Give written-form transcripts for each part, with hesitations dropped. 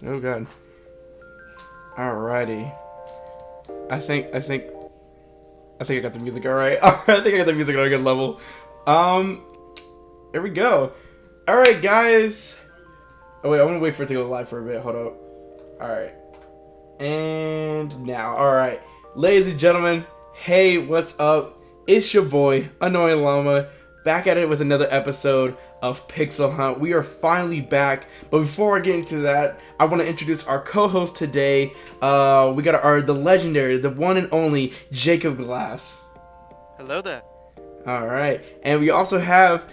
Oh god. Alrighty. I think I got the music alright. I think I got the music on a good level. Um, here we go. Alright, guys. Oh wait, I want to wait for it to go live for a bit. Hold up. Alright. And now. Alright. Ladies and gentlemen, hey, what's up? It's your boy, Annoying Llama, back at it with another episode of Pixel Hunt. We are finally back, but before I get into that, I want to introduce our co-host today. We got the legendary, the one and only Jacob Glass. Hello there. All right, and we also have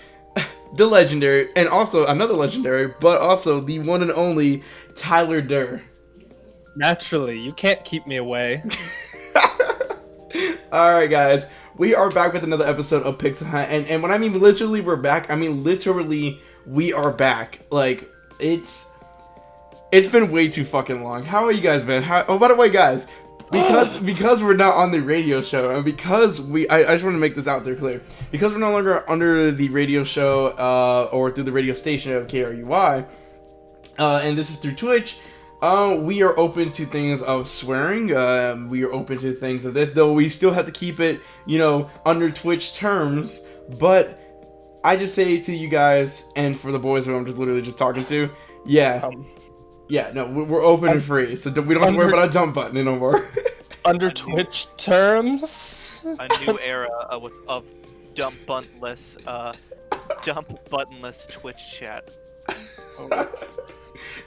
the legendary, and also another legendary, but also the one and only Tyler Durr. Naturally, you can't keep me away. All right, guys. We are back with another episode of Pixel Hunt, and when I mean literally we're back, I mean literally we are back. Like, it's been way too fucking long. How are you guys been? Oh, by the way, guys, because we're not on the radio show, and because I just want to make this out there clear, because we're no longer under the radio show or through the radio station of KRUI, and this is through Twitch. We are open to things of swearing. We are open to things of this, though we still have to keep it, under Twitch terms. But I just say to you guys, and for the boys who I'm just literally just talking to, we're open and free, so we don't have to worry about a jump button no more. Under Twitch terms? A new era of dump buttonless Twitch chat.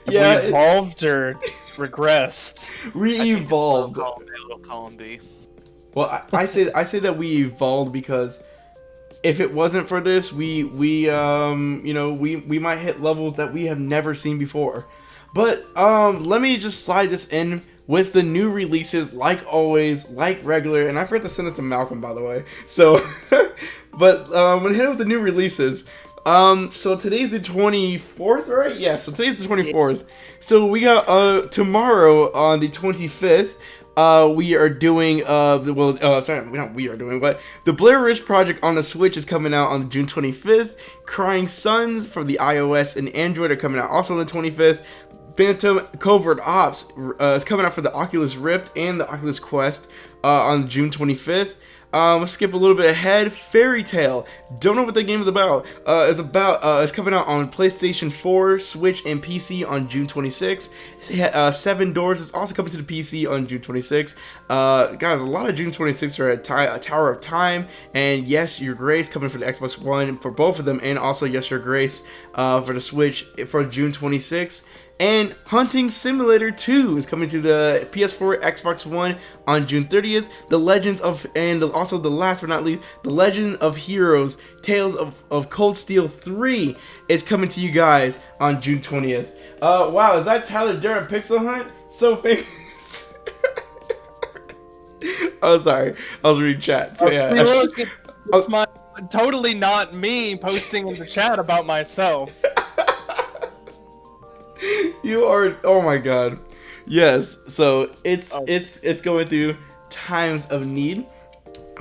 Yeah, we evolved or regressed? Re-evolved. It'll call him B. Well, I say that we evolved because if it wasn't for this, we might hit levels that we have never seen before. But let me just slide this in with the new releases, like always, like regular. And I forgot to send this to Malcolm, by the way. So, but I'm gonna hit it with the new releases. So today's the 24th, right? Yeah, so today's the 24th. So we got, tomorrow on the 25th, we are doing, but the Blair Witch Project on the Switch is coming out on June 25th. Crying Suns for the iOS and Android are coming out also on the 25th. Phantom Covert Ops is coming out for the Oculus Rift and the Oculus Quest on June 25th. Let's skip a little bit ahead. Fairy Tail. Don't know what the game is about. It's coming out on PlayStation 4, Switch, and PC on June 26th. Seven Doors is also coming to the PC on June 26th. Guys, a lot of June 26th are at Tower of Time, and Yes, Your Grace coming for the Xbox One for both of them, and also Yes, Your Grace for the Switch for June 26th. And Hunting Simulator 2 is coming to the PS4, Xbox One on June 30th. Also the last but not least, The Legend of Heroes, Tales of Cold Steel 3 is coming to you guys on June 20th. Wow, is that Tyler Durr Pixel Hunt? So famous. Oh, sorry. I was reading chat. So yeah. It's totally not me posting in the chat about myself. You are, oh my god. Yes, so it's going through times of need.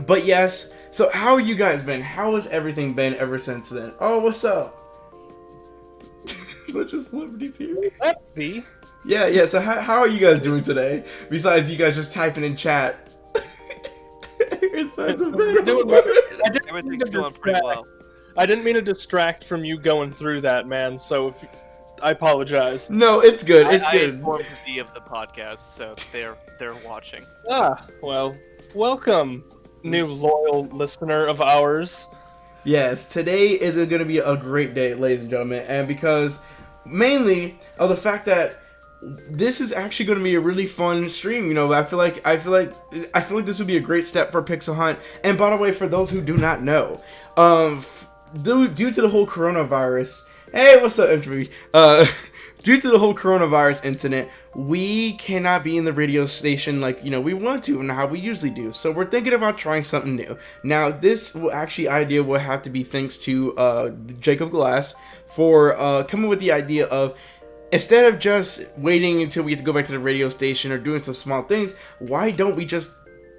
But yes, so how you guys been? How has everything been ever since then? Oh, what's up? Bunch of celebrities here. That's me. Yeah, so how are you guys doing today? Besides you guys just typing in chat. Everything's going pretty well. I didn't mean to distract from you going through that, man, so I apologize. No, it's good. It's I good. informed the D of the podcast, so they're watching. Well, welcome, new loyal listener of ours. Yes, today is going to be a great day, ladies and gentlemen, and because mainly of the fact that this is actually going to be a really fun stream. I feel like this would be a great step for Pixel Hunt. And by the way, for those who do not know, due to the whole coronavirus. Hey, what's up, MTV? Due to the whole coronavirus incident, we cannot be in the radio station like, we want to and how we usually do. So we're thinking about trying something new. Now, this idea will have to be thanks to Jacob Glass for coming with the idea of, instead of just waiting until we get to go back to the radio station or doing some small things, why don't we just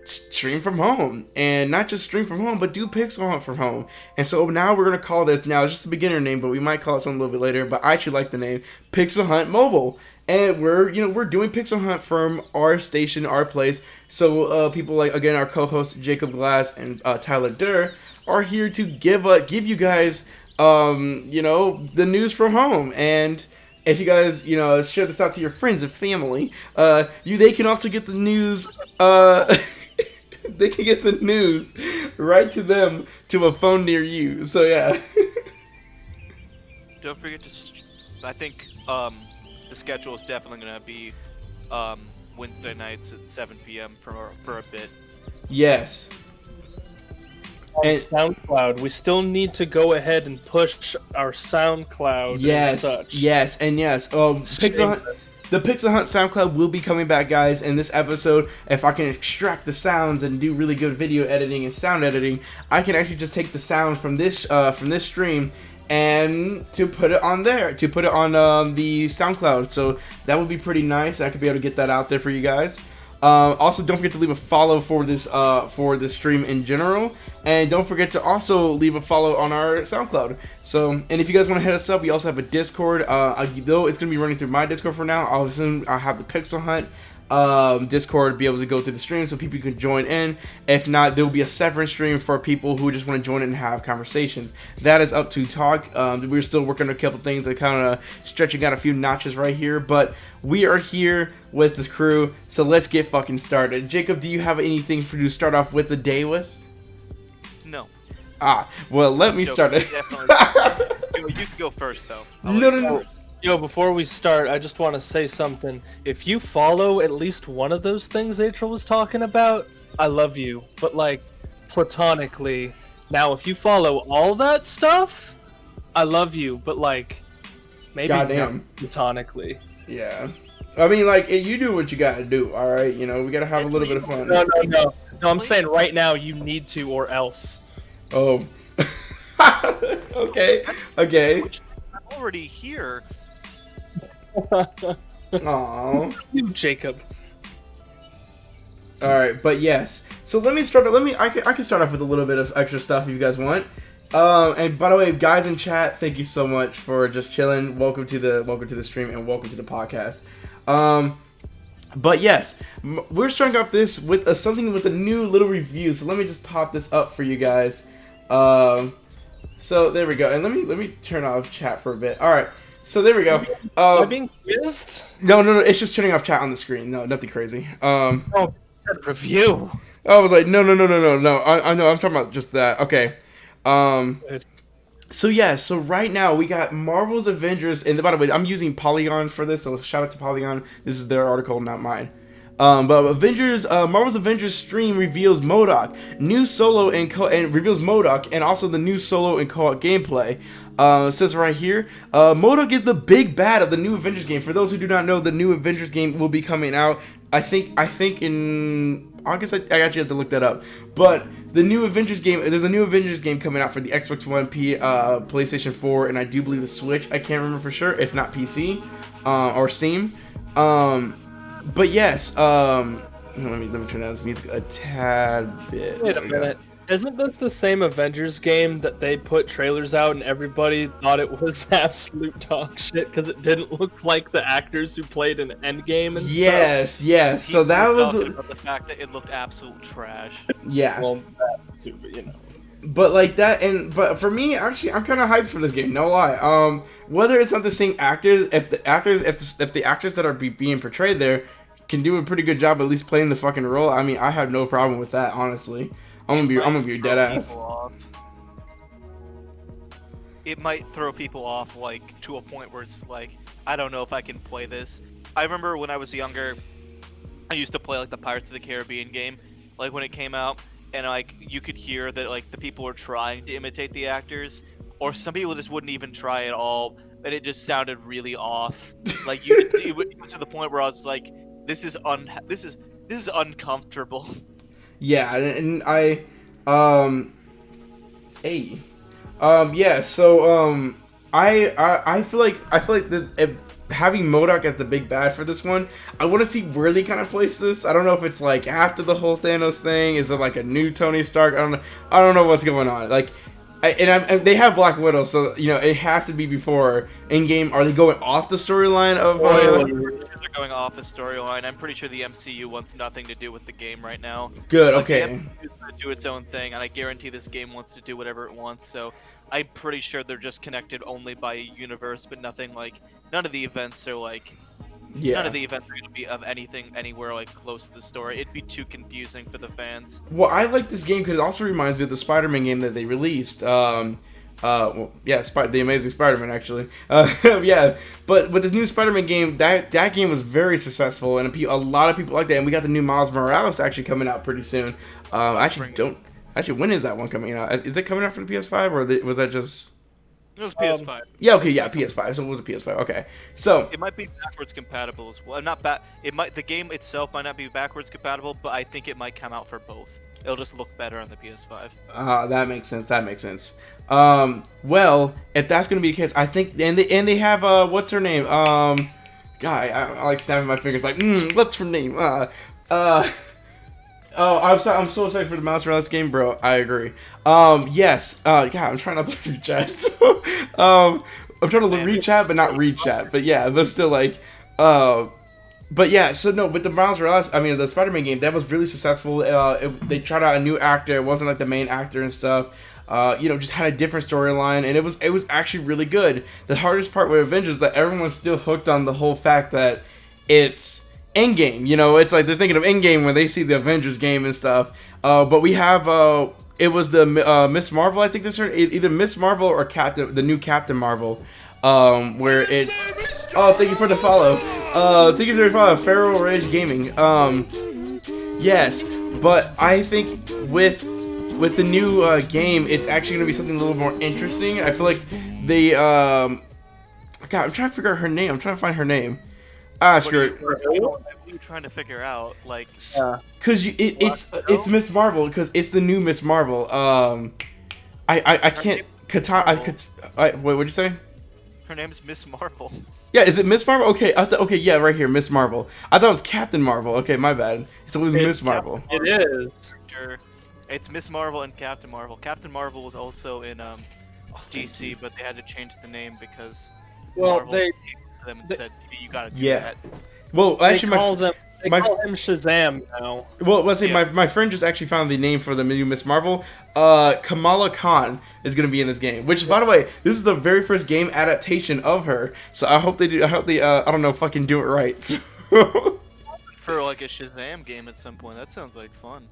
stream from home, and not just stream from home, but do Pixel Hunt from home. And so now we're gonna call this, now it's just a beginner name, but we might call it something a little bit later. But I actually like the name Pixel Hunt Mobile, and we're doing Pixel Hunt from our station, our place. So people like, again, our co-hosts Jacob Glass and Tyler Durr are here to give you guys the news from home. And if you guys, share this out to your friends and family, they can also get the news. They can get the news right to them to a phone near you. So yeah. Don't forget to. I think the schedule is definitely gonna be Wednesday nights at 7 p.m. for a bit. Yes. On And- SoundCloud, we still need to go ahead and push our SoundCloud Yes, and such. yes, and yes. The Pixel Hunt SoundCloud will be coming back, guys. In this episode, if I can extract the sounds and do really good video editing and sound editing, I can actually just take the sound from this stream and to put it on there, to put it on the SoundCloud. So that would be pretty nice. I could be able to get that out there for you guys. Also, don't forget to leave a follow for this stream in general, and don't forget to also leave a follow on our SoundCloud. So, and if you guys want to hit us up, we also have a Discord. Though it's gonna be running through my Discord for now, I'll have the Pixel Hunt Discord be able to go through the stream so people can join in. If not, there will be a separate stream for people who just want to join in and have conversations. That is up to talk. We're still working on a couple things that kind of stretching out a few notches right here, but we are here with the crew, so let's get fucking started. Jacob, do you have anything for you to start off with the day with? No. Well, let me start it. You can go first, though. No. Yo, before we start, I just want to say something. If you follow at least one of those things April was talking about, I love you. But, like, platonically. Now, if you follow all that stuff, I love you. But, like, maybe Goddamn. not platonically. Yeah. I mean, like, you do what you gotta do, alright? We gotta have a little bit of fun. No. No, I'm saying right now you need to, or else. Oh. Okay. Which, I'm already here. Aww. You, Jacob. Alright, but yes. So let me start. I can start off with a little bit of extra stuff if you guys want. And by the way, guys in chat, thank you so much for just chilling. Welcome to the stream and welcome to the podcast. But yes, we're starting off this with something with a new little review. So let me just pop this up for you guys. So there we go. And let me turn off chat for a bit. All right. So there we go. Am I being quizzed? No. It's just turning off chat on the screen. No, nothing crazy. Oh, review. I was like, no. I know. I'm talking about just that. Okay. So yeah, so right now we got Marvel's Avengers, and by the way, I'm using Polygon for this, so shout out to Polygon. This is their article, not mine. But Marvel's Avengers stream reveals MODOK, new solo and reveals MODOK, and also the new solo and co-op gameplay. It says right here, MODOK is the big bad of the new Avengers game. For those who do not know, the new Avengers game will be coming out. I think in August. I actually have to look that up. But the new Avengers game, there's a new Avengers game coming out for the Xbox One, PlayStation 4, and I do believe the Switch. I can't remember for sure, if not PC or Steam. But yes, let me turn down this music a tad bit. Wait a minute. Isn't this the same Avengers game that they put trailers out and everybody thought it was absolute dog shit because it didn't look like the actors who played in Endgame and stuff? Yes. So that was talking about the fact that it looked absolute trash. Yeah. Well, that too, but you know. But like that, but for me, actually, I'm kind of hyped for this game. No lie. Whether it's not the same actors, if the actors that are being portrayed there can do a pretty good job, at least playing the fucking role. I mean, I have no problem with that, honestly. I'm gonna be dead ass. It might throw people off, like, to a point where it's like, I don't know if I can play this. I remember when I was younger, I used to play, like, the Pirates of the Caribbean game, like, when it came out, and, like, you could hear that, like, the people were trying to imitate the actors, or some people just wouldn't even try at all, and it just sounded really off. Like, it was to the point where I was like, this is uncomfortable. Yeah, and I, yeah. So, I feel like having MODOK as the big bad for this one, I want to see where they kind of place this. I don't know if it's like after the whole Thanos thing. Is it like a new Tony Stark? I don't know what's going on. Like, and they have Black Widow, so it has to be before Endgame. Are they going off the storyline of? They're going off the storyline. I'm pretty sure the MCU wants nothing to do with the game right now. Good. Like, Okay. the MCU is gonna do its own thing, and I guarantee this game wants to do whatever it wants. So I'm pretty sure they're just connected only by a universe, but nothing like none of the events are like. Yeah. None of the events are going to be of anything anywhere like close to the story. It'd be too confusing for the fans. Well, I like this game because it also reminds me of the Spider-Man game that they released. The Amazing Spider-Man, actually. Yeah, but with this new Spider-Man game, that game was very successful, and a lot of people like that. And we got the new Miles Morales actually coming out pretty soon. When is that one coming out? Is it coming out for the PS5 or was that just? It was PS5. Yeah, okay, yeah, PS5. So it was a PS5. Okay, so it might be backwards compatible as well. The game itself might not be backwards compatible, but I think it might come out for both. It'll just look better on the PS5. That makes sense. Well, if that's gonna be the case, I think, and they have what's her name? I like snapping my fingers like, what's her name? Oh, I'm so excited for the Miles Morales game, bro. I agree. Yes. God, I'm trying not to read chat. So, I'm trying to read chat, but not read chat. But yeah, but still like, but yeah. So no, with the Miles Morales, the Spider-Man game, that was really successful. They tried out a new actor. It wasn't like the main actor and stuff. Just had a different storyline, and it was actually really good. The hardest part with Avengers is that everyone's still hooked on the whole fact that it's Endgame, it's like they're thinking of Endgame when they see the Avengers game and stuff. But we have, it was the Miss Marvel, I think this is either Miss Marvel or the new Captain Marvel, where it's. Oh, thank you for the follow. Thank you for the follow, Feral Rage Gaming. Yes, but I think with the new game, it's actually gonna be something a little more interesting. I feel like they, God, I'm trying to figure out her name. I'm trying to find her name. Screw it. What are you trying to figure out? Like, because it's Miss Marvel, because it's the new Miss Marvel. I can't. Wait, what'd you say? Her name's Miss Marvel. Yeah, is it Miss Marvel? Okay, okay, yeah, right here, Miss Marvel. I thought it was Captain Marvel. Okay, my bad. So it was Miss Marvel. It is. It's Miss Marvel and Captain Marvel. Captain Marvel was also in DC, but they had to change the name because Marvel came to them and said, "You gotta do that." Well, actually, they call him Shazam now. Well, let's say my friend just actually found the name for the new Miss Marvel. Kamala Khan is going to be in this game. Which, by the way, this is the very first game adaptation of her. So I hope they do. I hope they. I don't know, fucking do it right. For like a Shazam game at some point, that sounds like fun.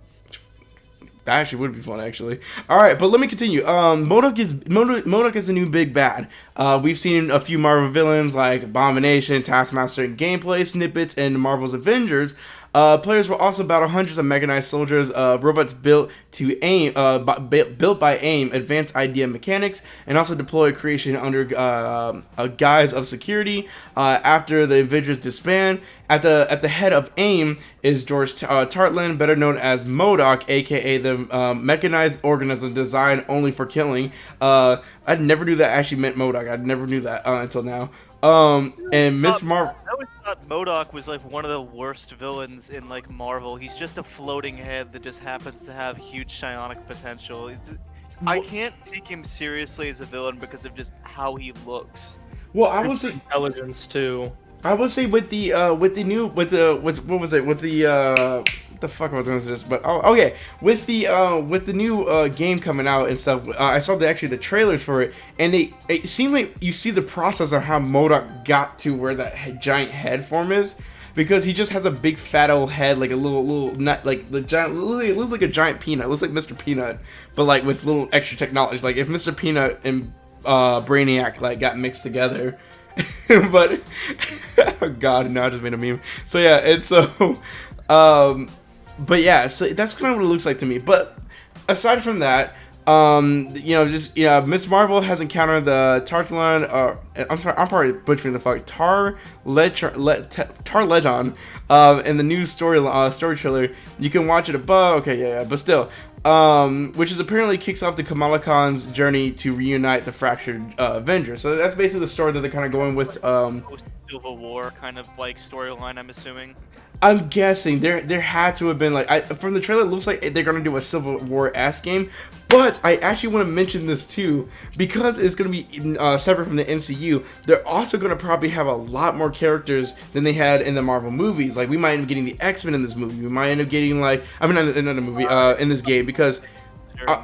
That actually would be fun, actually. All right, but let me continue. MODOK is the new big bad. We've seen a few Marvel villains like Abomination, Taskmaster, and gameplay snippets in Marvel's Avengers. Players will also battle hundreds of mechanized soldiers, robots built by AIM, advanced idea mechanics, and also deploy creation under a guise of security. After the Avengers disband, at the head of AIM is George Tartland, better known as MODOK, aka the mechanized organism designed only for killing. I never knew that actually meant MODOK. I never knew that until now. And Miss Marvel. I always thought MODOK was like one of the worst villains in like Marvel. He's just a floating head that just happens to have huge psionic potential. I can't take him seriously as a villain because of just how he looks. Well, I would say intelligence too. I would say with the new game coming out and stuff, I saw the trailers for it, and it seemed like you see the process of how MODOK got to where that giant head form is, because he just has a big fat old head, like a little nut, like the giant. It looks like a giant peanut. It looks like Mr. Peanut, but like with little extra technology. Like if Mr. Peanut and Brainiac like got mixed together. But oh god, now I just made a meme. So yeah, and so but yeah, so that's kind of what it looks like to me. But aside from that, Miss Marvel has encountered the Tartlan, I'm sorry, I'm probably butchering the fuck, Tar-Legon, in the new story trailer. You can watch it above. Okay, yeah, but still, which is apparently kicks off the Kamala Khan's journey to reunite the fractured Avengers. So that's basically the story that they're kind of going with. Civil War kind of like storyline, I'm assuming. I'm guessing there had to have been like from the trailer, it looks like they're gonna do a Civil War-esque game. But I actually want to mention this too, because it's gonna be separate from the MCU. They're also gonna probably have a lot more characters than they had in the Marvel movies. Like we might end up getting the X-Men in this movie. We might end up getting like another movie in this game because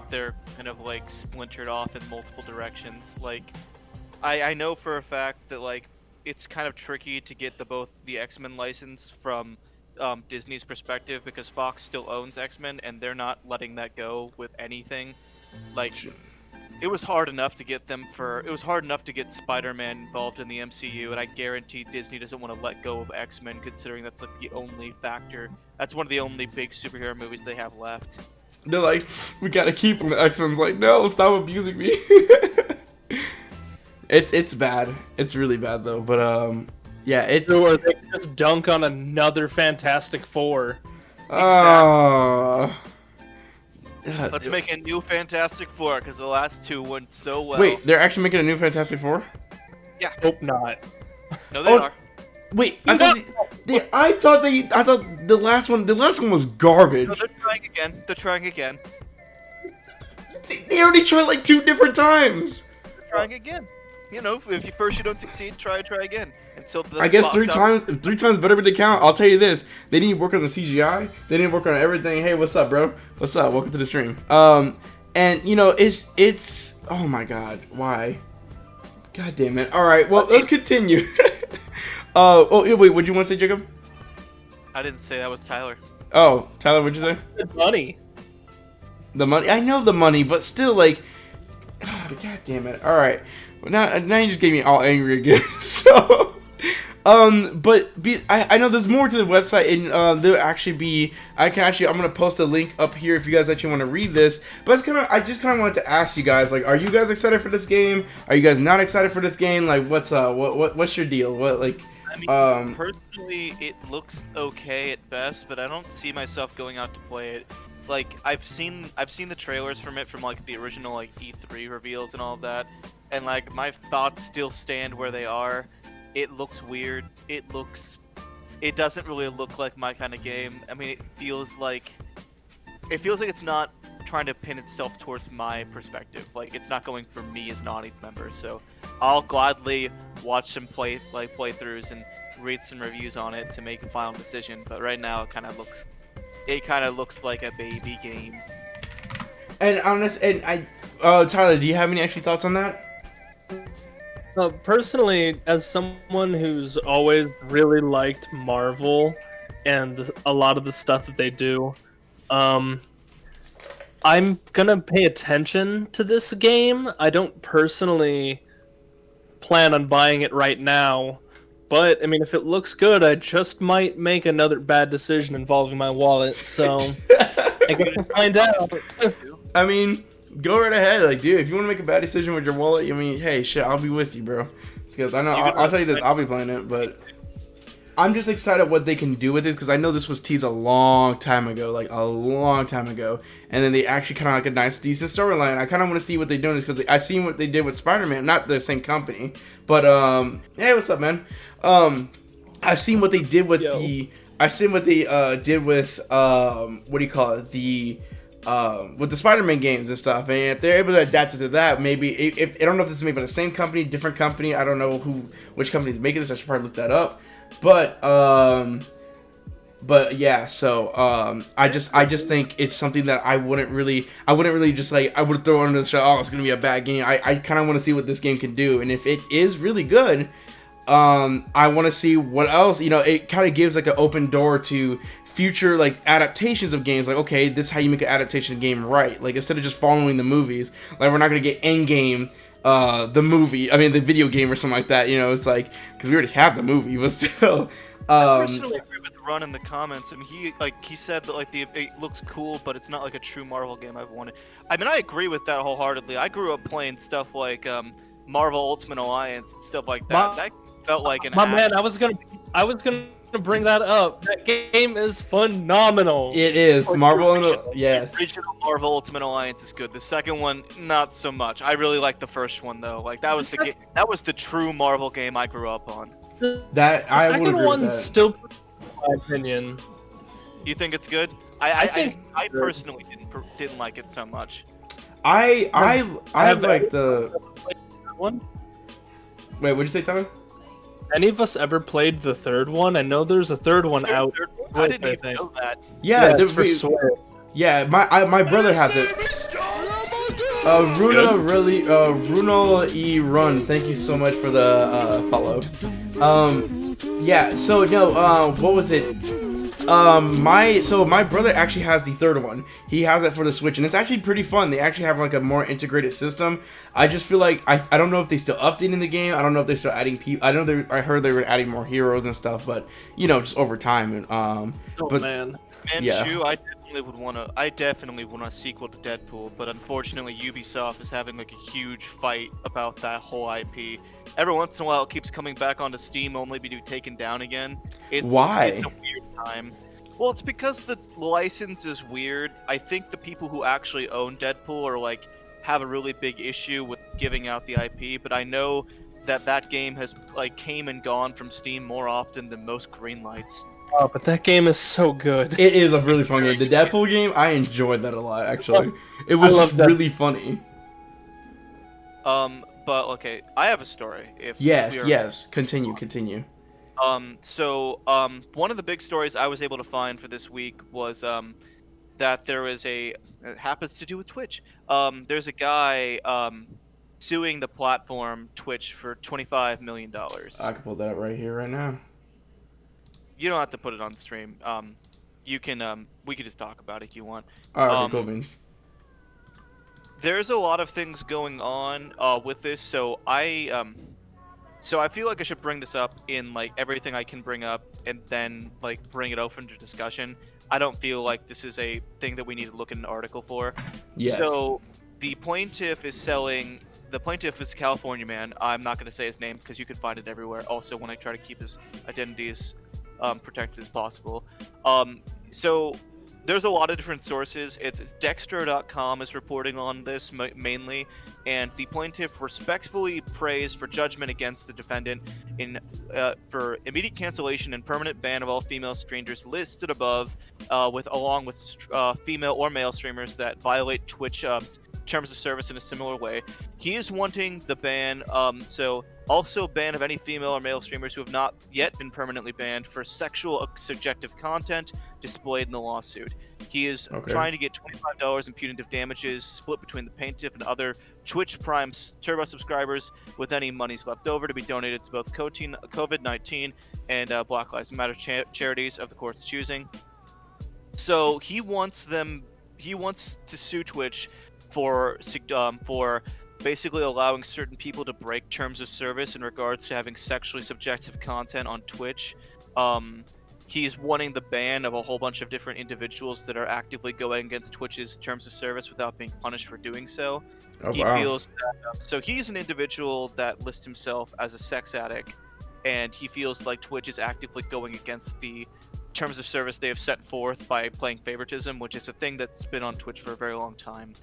they're kind of like splintered off in multiple directions. Like I know for a fact that like it's kind of tricky to get both the X-Men license from Disney's perspective because Fox still owns X-Men and they're not letting that go with anything. Like it was hard enough to get Spider-Man involved in the MCU, and I guarantee Disney doesn't want to let go of X-Men, considering that's like the only factor. That's one of the only big superhero movies they have left. They're like, we gotta keep them. The X-Men's like, no, stop abusing me. It's bad. It's really bad though. But yeah, it's. Or they just dunk on another Fantastic Four. Let's make a new Fantastic Four because the last two went so well. Wait, they're actually making a new Fantastic Four? Yeah. Hope not. No, they are. Wait, I thought the last one was garbage. No, they're trying again. They already tried like 2 different times. They're trying again. You know, if you don't succeed, try again. Until the I guess 3 times better than the count. I'll tell you this: they didn't work on the CGI. They didn't work on everything. Hey, what's up, bro? What's up? Welcome to the stream. And you know, it's oh my god, why? God damn it! All right, well, let's continue. Oh wait, what'd you want to say, Jacob? I didn't say that was Tyler. Oh, Tyler, what'd you say? The money. The money. I know the money, but still, like, god damn it! All right. Now you just gave me all angry again. So, but I know there's more to the website, and there'll actually be. I'm gonna post a link up here if you guys actually want to read this. But I just kind of wanted to ask you guys, like, are you guys excited for this game? Are you guys not excited for this game? Like, what's your deal? What like? I mean, personally, it looks okay at best, but I don't see myself going out to play it. Like, I've seen the trailers from it from like the original like E3 reveals and all of that. And like my thoughts still stand where they are. It looks weird. It doesn't really look like my kind of game. I mean, it feels like it's not trying to pin itself towards my perspective. Like it's not going for me as an audience member. So I'll gladly watch some playthroughs and read some reviews on it to make a final decision. But right now, it kind of looks like a baby game. And Tyler, do you have any actual thoughts on that? Personally, as someone who's always really liked Marvel and a lot of the stuff that they do, I'm gonna pay attention to this game. I don't personally plan on buying it right now, but I mean, if it looks good, I just might make another bad decision involving my wallet. So I guess we'll find out. I mean, go right ahead, like, dude. If you want to make a bad decision with your wallet, I mean, hey, shit, I'll be with you, bro. Because I know I'll tell you this, I'll be playing it, but I'm just excited what they can do with it because I know this was teased a long time ago, and then they actually kind of like a nice, decent storyline. I kind of want to see what they're doing because I seen what they did with Spider-Man, not the same company, but hey, what's up, man? I seen what they did with what do you call it, with the Spider-Man games and stuff, and if they're able to adapt it to that, maybe if I don't know if this is made by the same company, different company. I don't know which company is making this. I should probably look that up. But yeah. So I just think it's something that I wouldn't really just like I would throw under the show. Oh, it's gonna be a bad game. I kind of want to see what this game can do, and if it is really good, I want to see what else. You know, it kind of gives like an open door to future like adaptations of games. Like, okay, this is how you make an adaptation game right. Like, instead of just following the movies, like we're not gonna get Endgame, the video game or something like that. You know, it's like because we already have the movie, but still. I personally agree with Ron in the comments. I mean, he said that like it looks cool, but it's not like a true Marvel game I've wanted. I mean, I agree with that wholeheartedly. I grew up playing stuff like Marvel Ultimate Alliance and stuff like that. That felt like an man, I was gonna to bring that up. That game is phenomenal. It is Marvel. Yes. Original Marvel Ultimate Alliance is good. The second one, not so much. I really like the first one though. Like that was that was the true Marvel game I grew up on. That I would agree with second one's that. still, in my opinion. You think it's good? I personally didn't like it so much. I like the one. Wait, what'd you say, Tyler? Any of us ever played the third one? I know there's a third one out. I didn't even know that. Yeah, it's for Switch. Yeah, my brother has it. Runo E Run, thank you so much for the follow. Yeah, so no, what was it? My brother actually has the third one. He has it for the Switch, and it's actually pretty fun. They actually have like a more integrated system. I just feel like I don't know if they still updating the game. I don't know if they're still adding people. I heard they were adding more heroes and stuff, but you know, just over time. And but man, yeah. Shu, I definitely want a sequel to Deadpool, but unfortunately Ubisoft is having like a huge fight about that whole IP. Every once in a while it keeps coming back onto Steam only to be taken down again. Why? It's a weird time. Well, it's because the license is weird. I think the people who actually own Deadpool are like have a really big issue with giving out the IP, but I know that game has like came and gone from Steam more often than most green lights. Oh, but that game is so good. It is a really fun game. The Deadpool game, I enjoyed that a lot. Actually, it was really funny. But okay, I have a story. Yes. Continue. One of the big stories I was able to find for this week was that there is it happens to do with Twitch. There's a guy suing the platform Twitch for $25 million. I can pull that up right here, right now. You don't have to put it on stream. You can we could just talk about it if you want. All right, cool beans. There's a lot of things going on with this, so I feel like I should bring this up in like everything I can bring up, and then like bring it open to discussion. I don't feel like this is a thing that we need to look at an article for. Yes. So the plaintiff is selling. The plaintiff is a California man. I'm not going to say his name because you can find it everywhere. Also, when I try to keep his identity as protected as possible. So there's a lot of different sources. It's Dextro.com is reporting on this mainly, and the plaintiff respectfully prays for judgment against the defendant for immediate cancellation and permanent ban of all female streamers listed above, along with female or male streamers that violate Twitch terms of service in a similar way. He is wanting the ban, so also ban of any female or male streamers who have not yet been permanently banned for sexual subjective content displayed in the lawsuit. He is trying to get $25 in punitive damages split between the plaintiff and other Twitch Prime Turbo subscribers, with any monies left over to be donated to both COVID-19 and Black Lives Matter charities of the court's choosing. So he wants to sue Twitch for basically allowing certain people to break terms of service in regards to having sexually subjective content on Twitch. He's wanting the ban of a whole bunch of different individuals that are actively going against Twitch's terms of service without being punished for doing so. Feels that, so he's an individual that lists himself as a sex addict, and he feels like Twitch is actively going against the terms of service they have set forth by playing favoritism, which is a thing that's been on Twitch for a very long time.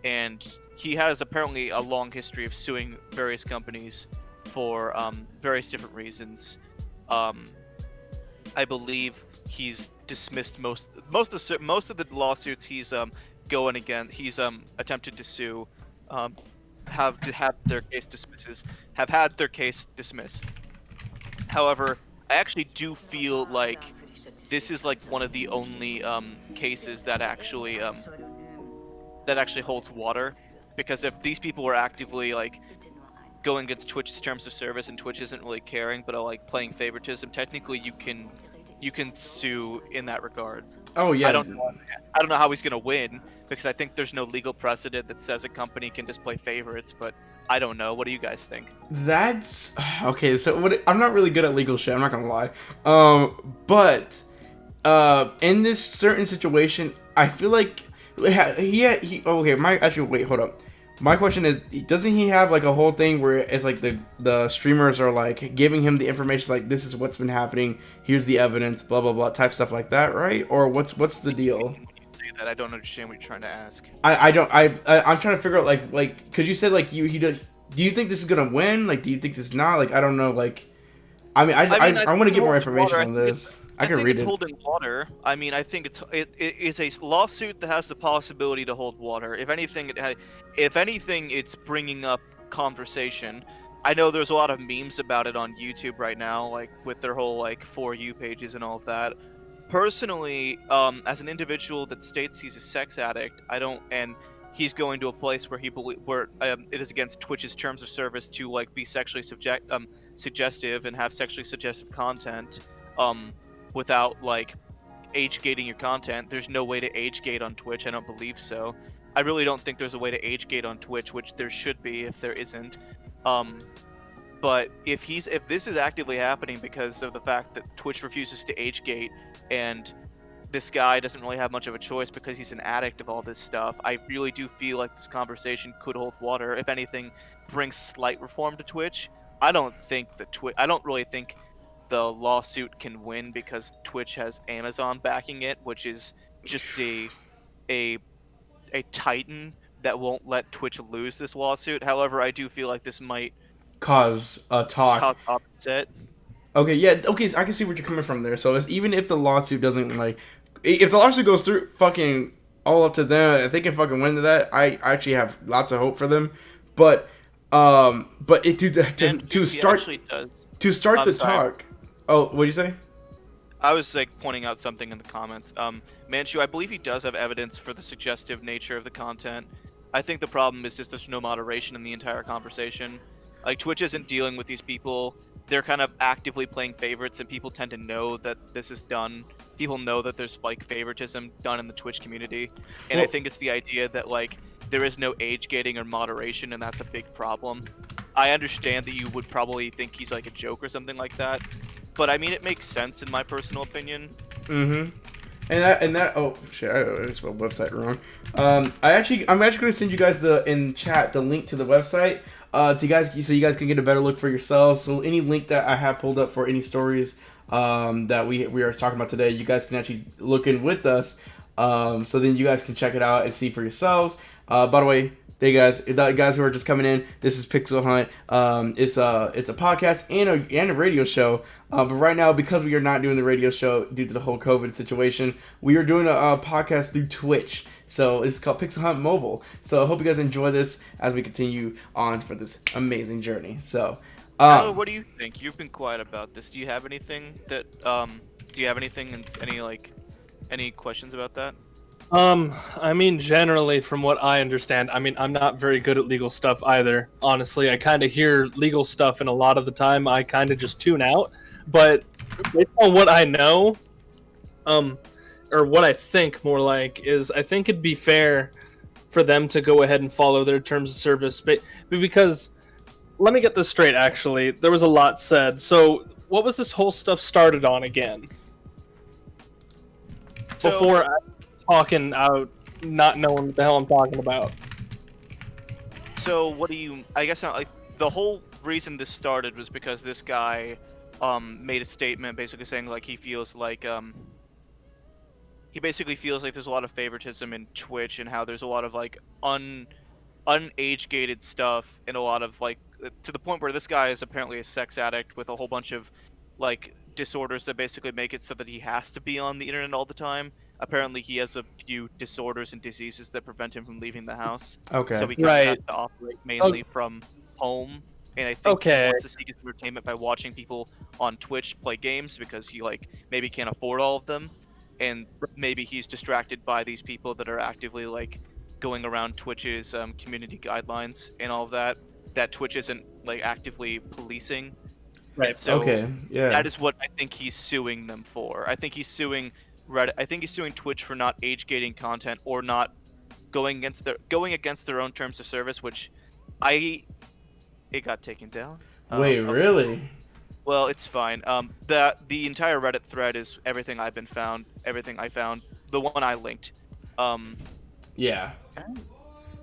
And he has apparently a long history of suing various companies for various different reasons. I believe he's dismissed most of the lawsuits he's going against. He's attempted to sue, have had their case dismissed. However, I actually do feel like this is like one of the only cases that actually holds water, because if these people were actively like going against Twitch's terms of service and Twitch isn't really caring but are like playing favoritism, technically you can sue in that regard. Oh yeah. I don't know how he's gonna win, because I think there's no legal precedent that says a company can just play favorites, but I don't know. What do you guys think? That's okay. So I'm not really good at legal shit. I'm not gonna lie. But in this certain situation, I feel like okay. Hold up. My question is, doesn't he have like a whole thing where it's like the streamers are like giving him the information, like this is what's been happening, here's the evidence, blah blah blah, type stuff like that, right? Or what's the deal? When you say that, I don't understand what you're trying to ask. I don't I'm trying to figure out like because you said like he does. Do you think this is gonna win? Like, do you think this is not? Like, I don't know. Like, I mean, I want to get more information on this. I can think read it's it. holding water. I mean, I think it is a lawsuit that has the possibility to hold water. If anything, it's bringing up conversation. I know there's a lot of memes about it on YouTube right now, like with their whole like For You pages and all of that. Personally, as an individual that states he's a sex addict, I don't, and he's going to a place where it is against Twitch's terms of service to like be sexually suggestive and have sexually suggestive content, without like age gating your content. There's no way to age gate on Twitch. I don't believe so. I really don't think there's a way to age gate on Twitch, which there should be if there isn't. But if this is actively happening because of the fact that Twitch refuses to age gate and this guy doesn't really have much of a choice because he's an addict of all this stuff, I really do feel like this conversation could hold water. If anything, bring slight reform to Twitch. I don't really think the lawsuit can win because Twitch has Amazon backing it, which is just a titan that won't let Twitch lose this lawsuit. However, I do feel like this might Cause a talk. cause upset. Okay, yeah, okay, so I can see where you're coming from there. So it's even if the lawsuit doesn't like, if the lawsuit goes through, fucking all up to them, if they can fucking win to that, I actually have lots of hope for them. But it to start the talk. Oh, what did you say? I was like pointing out something in the comments. Manchu, I believe he does have evidence for the suggestive nature of the content. I think the problem is just there's no moderation in the entire conversation. Like Twitch isn't dealing with these people. They're kind of actively playing favorites, and people tend to know that this is done. People know that there's like favoritism done in the Twitch community, and I think it's the idea that like there is no age gating or moderation, and that's a big problem. I understand that you would probably think he's like a joke or something like that, but I mean it makes sense in my personal opinion. Mm-hmm. And that oh shit, I spelled website wrong. I'm actually gonna send you guys in chat the link to the website. So you guys can get a better look for yourselves. So any link that I have pulled up for any stories that we are talking about today, you guys can actually look in with us. So then you guys can check it out and see for yourselves. By the way, hey guys who are just coming in, this is Pixel Hunt. It's a podcast and a radio show. But right now, because we are not doing the radio show due to the whole COVID situation, we are doing a podcast through Twitch. So it's called Pixel Hunt Mobile. So I hope you guys enjoy this as we continue on for this amazing journey. So, Tyler, what do you think? You've been quiet about this. Do you have anything and any questions about that? I mean, generally, from what I understand, I mean, I'm not very good at legal stuff either. Honestly, I kind of hear legal stuff, and a lot of the time, I kind of just tune out. But based on what I know, or what I think more like, is I think it'd be fair for them to go ahead and follow their terms of service. But because, let me get this straight, actually. There was a lot said. So, what was this whole stuff started on again? Before talking out, not knowing what the hell I'm talking about. So I guess like the whole reason this started was because this guy made a statement basically saying like he basically feels like there's a lot of favoritism in Twitch and how there's a lot of like unage gated stuff and a lot of like to the point where this guy is apparently a sex addict with a whole bunch of like disorders that basically make it so that he has to be on the internet all the time. Apparently, he has a few disorders and diseases that prevent him from leaving the house. Okay. So he kind of has to operate mainly from home. And I think he wants to seek his entertainment by watching people on Twitch play games because he like maybe can't afford all of them, and maybe he's distracted by these people that are actively like going around Twitch's community guidelines and all of that. That Twitch isn't like actively policing. Right. So yeah. That is what I think he's suing them for. I think he's suing Reddit. I think he's suing Twitch for not age gating content or not going against their own terms of service, which it got taken down. Wait, really? Well, it's fine. The entire Reddit thread is everything I found, the one I linked. Yeah.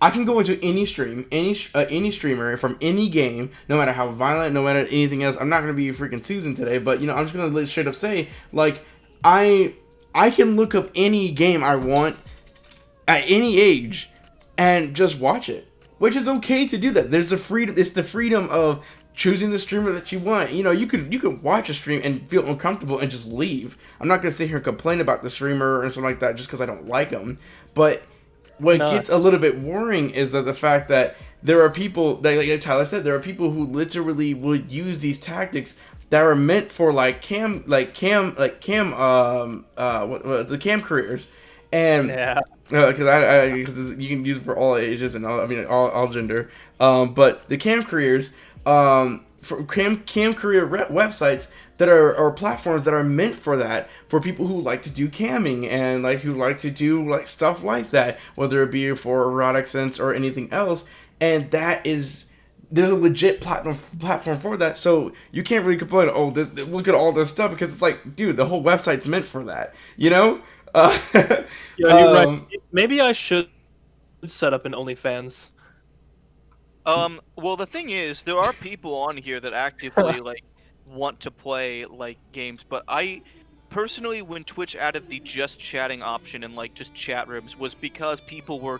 I can go into any stream, any streamer from any game, no matter how violent, no matter anything else. I'm not gonna be freaking Susan today, but I'm just gonna straight up say, like, I can look up any game I want at any age and just watch it, which is okay to do that. There's a freedom. It's the freedom of choosing the streamer that you want. You can watch a stream and feel uncomfortable and just leave. I'm not gonna sit here and complain about the streamer or something like that just because I don't like them. But what gets a little bit worrying is that the fact that there are people that, like Tyler said, there are people who literally would use these tactics that are meant for the cam careers, and because you can use it for all ages and all gender, but the cam careers, for cam career websites that are platforms that are meant for that, for people who like to do camming and who like to do stuff like that, whether it be for erotic sense or anything else, and there's a legit platform for that, so you can't really complain. Oh, look at all this stuff, because it's like, dude, the whole website's meant for that, Yeah, you're right. Maybe I should set up an OnlyFans. Well, the thing is, there are people on here that actively want to play games, but I personally, when Twitch added the just chatting option in just chat rooms, was because people were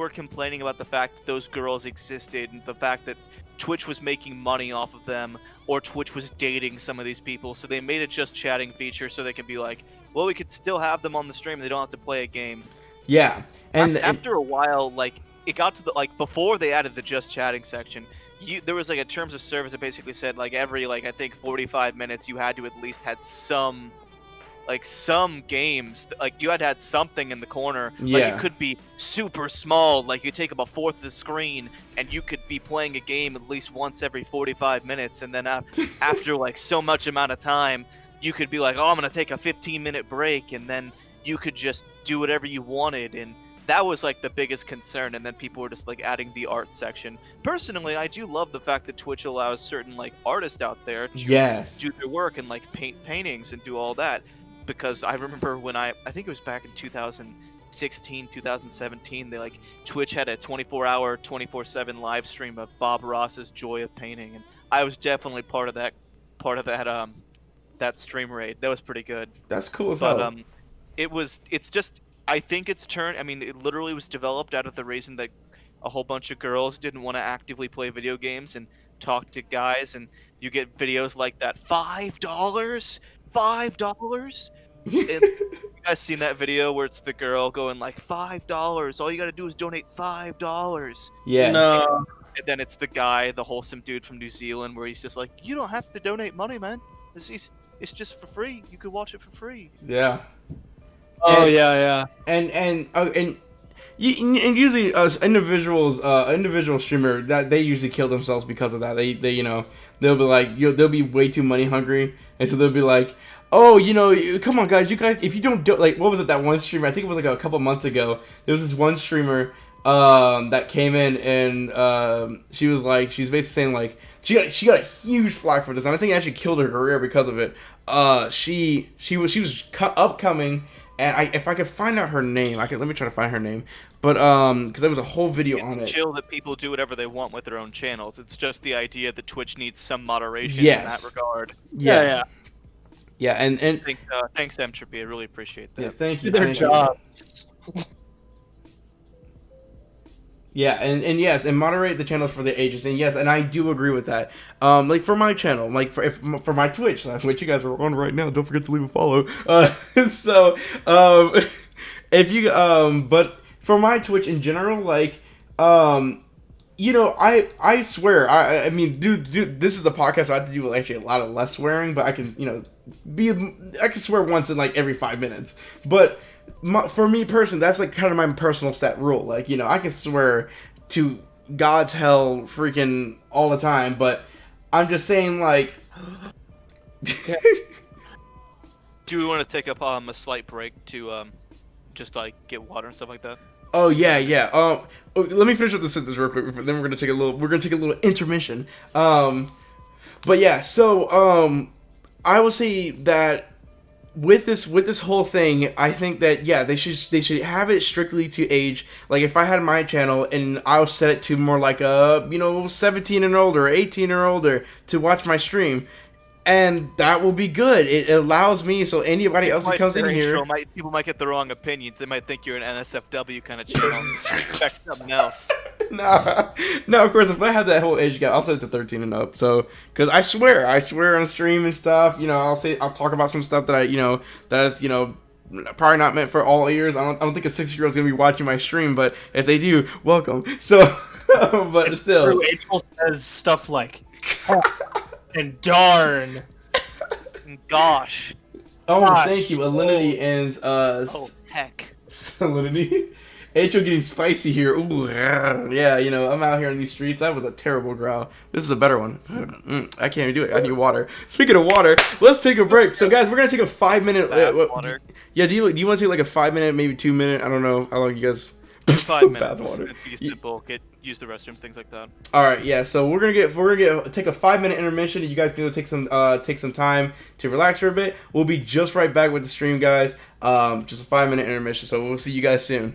complaining about the fact that those girls existed and the fact that Twitch was making money off of them, or Twitch was dating some of these people, so they made a just chatting feature so they could be like, well, we could still have them on the stream, they don't have to play a game. Yeah. And after a while, it got to the before they added the just chatting section, there was a terms of service that basically said every I think 45 minutes you had to at least had some games, you had to have something in the corner. It could be super small, you take up a fourth of the screen, and you could be playing a game at least once every 45 minutes, and then after so much amount of time, you could be oh, I'm gonna take a 15-minute break, and then you could just do whatever you wanted, and that was the biggest concern. And then people were just adding the art section. Personally, I do love the fact that Twitch allows certain artists out there to do their work and paint paintings and do all that. Because I remember when I think it was back in 2016, 2017, Twitch had a 24-hour, 24/7 live stream of Bob Ross's Joy of Painting, and I was definitely part of that stream raid. That was pretty good. That's cool as hell. But I think it's turned. I mean, it literally was developed out of the reason that a whole bunch of girls didn't want to actively play video games and talk to guys, and you get videos like that. $5. And you guys seen that video where it's the girl going $5? All you gotta do is donate $5. Yeah. No. And then it's the guy, the wholesome dude from New Zealand, where he's just you don't have to donate money, man. It's just for free. You could watch it for free. Yeah. Oh, yeah. And usually individual streamer that they usually kill themselves because of that. They they'll be they'll be way too money hungry, and so they'll be oh, come on, guys, if you don't do what was it, that one streamer, I think it was a couple months ago, there was this one streamer that came in, and she was she's basically saying she got a huge flack for this, and I think it actually killed her career because of it. She was upcoming, and if I could find out her name, let me try to find her name. But because there was a whole video on it. It's chill that people do whatever they want with their own channels. It's just the idea that Twitch needs some moderation in that regard. Yeah. Yeah, and thanks, Entropy. I really appreciate that. Yeah, thank you. Their jobs. Yeah, and yes, and moderate the channels for the ages, and yes, and I do agree with that. For my channel, for my Twitch, which you guys are on right now, don't forget to leave a follow. If you but for my Twitch in general, I swear, I mean, dude, this is a podcast, so I have to do actually a lot of less swearing, but I can, I can swear once in every 5 minutes. But for me personally, that's kind of my personal set rule. I can swear to God's hell freaking all the time, but I'm just saying Do we want to take up a slight break to just get water and stuff like that? Oh yeah. Let me finish with the sentence real quick. Then we're gonna take a little intermission. But yeah, so I will say that with this whole thing, I think that yeah, they should have it strictly to age. Like if I had my channel and I'll set it to more like a 17 and older, 18 or older to watch my stream, and that will be good. It allows me so anybody else that comes in here. People might get the wrong opinions. They might think you're an NSFW kind of channel. Expect something else. No, of course, if I had that whole age gap, I'll set it to 13 and up. So, because I swear on stream and stuff, I'll talk about some stuff that that's probably not meant for all ears. I don't think a 6-year-old is gonna be watching my stream, but if they do, welcome. So, but It's still, true. April says stuff like and darn. Gosh. oh, Gosh. thank you. Alinity ends. Oh heck. Salinity. Angel getting spicy here. Ooh, yeah, I'm out here in these streets. That was a terrible growl. This is a better one. I can't even do it. I need water. Speaking of water, let's take a break. So, guys, we're gonna take a 5-minute. Water. Yeah, do you want to take like a 5-minute, maybe 2-minute? I don't know how long you guys. 5 Some minutes. bath water. Be simple. Use the restroom, things like that. All right, yeah. So we're gonna take a 5-minute intermission. You guys can go take some time to relax for a bit. We'll be just right back with the stream, guys. Just a 5-minute intermission. So we'll see you guys soon.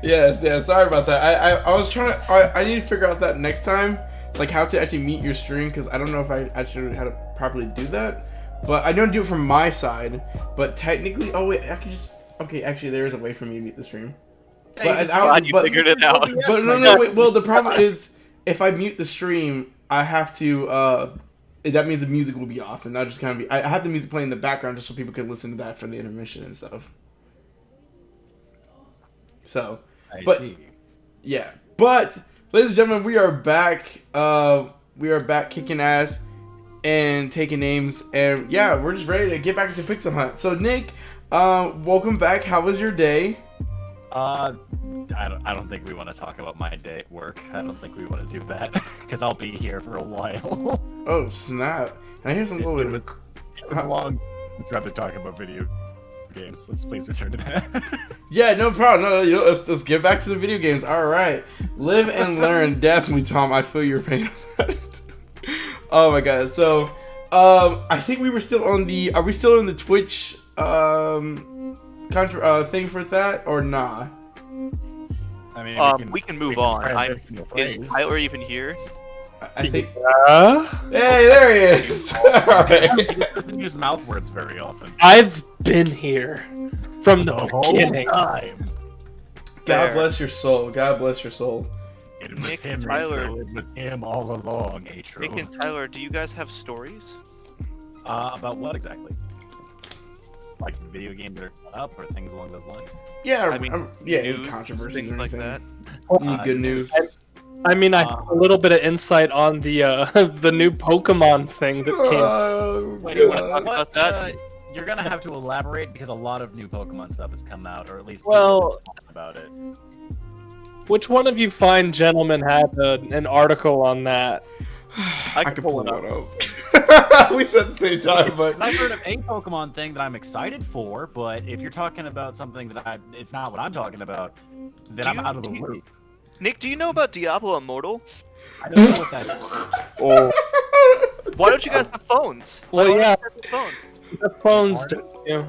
Yes, yeah. Sorry about that. I was trying to. I need to figure out that next time, like how to actually mute your stream, because I don't know if I actually how to properly do that. But I don't do it from my side. But technically, oh wait, I can just. Okay, actually, there is a way for me to mute the stream. Glad you figured it out. But no, wait. Well, the problem is if I mute the stream, I have to. That means the music will be off, and that just kind of be. I have the music playing in the background just so people can listen to that for the intermission and stuff. So, I see. yeah. But, ladies and gentlemen, we are back. We are back kicking ass and taking names, and yeah, we're just ready to get back into Pixel Hunt. So, Nick, welcome back. How was your day? I don't think we want to talk about my day at work. I don't think we want to do that because I'll be here for a while. Oh snap! And I hear some little bit of It was a long trip to talk about video games. Let's please return to that. Yeah, no problem. No, let's get back to the video games. All right, live and learn. Definitely, Tom. I feel your pain about it. Oh my god. So, I think we were still on the. Are we still in the Twitch thing for that or nah? I mean, we can move on. Is Tyler even here? I think. Hey, there he is. All right. He doesn't use mouth words very often. I've been here from the beginning. Time. God bless your soul. God bless your soul. It was Nick, him, Tyler. Atro. It was him all along, Atro. Nick and Tyler, do you guys have stories? About what exactly? Like video games that are coming up or things along those lines? Yeah, I mean, yeah, news, controversies things or like anything. that. Any good news? I mean, I have a little bit of insight on the the new Pokemon thing that came. Oh, Wait, you want to God. talk about that? You're gonna have to elaborate because a lot of new Pokemon stuff has come out, or at least Well- people are talking about it. Which one of you fine gentlemen had an article on that? I could pull it up. We said at the same time, but I've heard of a Pokemon thing that I'm excited for, but if you're talking about something that it's not what I'm talking about, then I'm out of the loop. Nick, do you know about Diablo Immortal? I don't know what that is. Oh, Why don't you guys have phones? Why well, don't yeah, you guys have phones? the phones do. Yeah.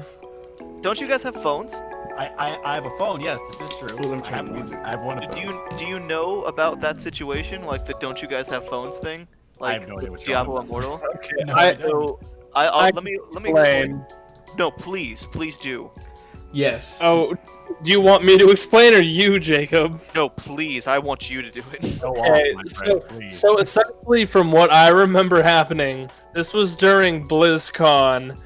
Don't you guys have phones? I have a phone. Yes, this is true. Well, let me I turn have the one. music. I have one of those. Do you know about that situation, like the "Don't you guys have phones" thing? I Like have no idea what you're Diablo talking Immortal. Okay. No, I I, don't. So I let me explain. explain. No, please do. yes. Oh, do you want me to explain or you, Jacob? No, please. I want you to do it. Go Okay, on, my friend, please. So essentially, from what I remember happening, this was during BlizzCon,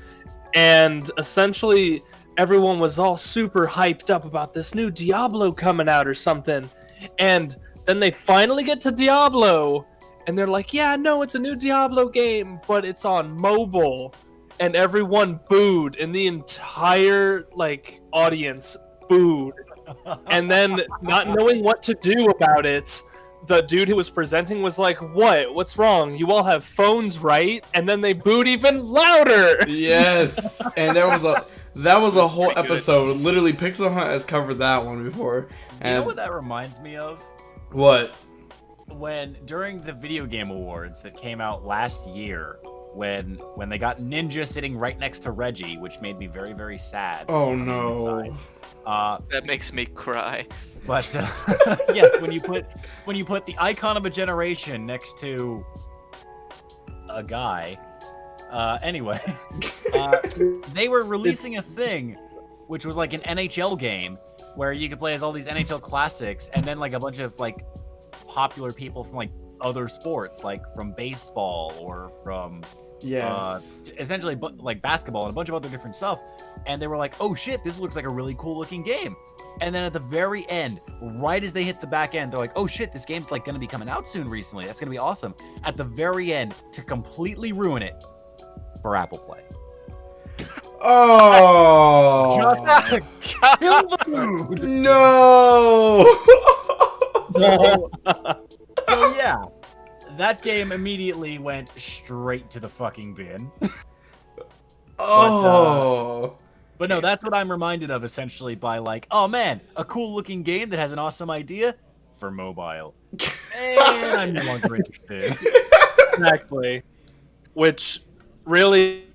and essentially everyone was all super hyped up about this new Diablo coming out or something, and then they finally get to Diablo, and they're like, "Yeah, no, it's a new Diablo game, but it's on mobile," and everyone booed, and the entire audience booed, and then not knowing what to do about it, the dude who was presenting was like, what's wrong? You all have phones, right? And then they booed even louder. Yes, and that was a whole Pretty good. episode. Literally, Pixel Hunt has covered that one before. You And know what that reminds me of? what? When during the video game awards that came out last year, when they got Ninja sitting right next to Reggie, which made me very, very sad. Oh on the no. inside. That makes me cry. But yes, when you put the icon of a generation next to a guy, anyway, they were releasing a thing, which was like an NHL game where you could play as all these NHL classics, and then like a bunch of popular people from like other sports, like from baseball or from Yes. essentially like basketball and a bunch of other different stuff. And they were like, oh shit, this looks like a really cool looking game. And then at the very end, right as they hit the back end, they're like, oh shit, this game's like gonna be coming out soon recently. That's gonna be awesome. At the very end, to completely ruin it for Apple Play. Oh. Just to kill the mood. No. So yeah, that game immediately went straight to the fucking bin. Oh. But no, that's what I'm reminded of essentially by like, oh man, a cool looking game that has an awesome idea for mobile. And I'm no longer interested. Exactly. Which really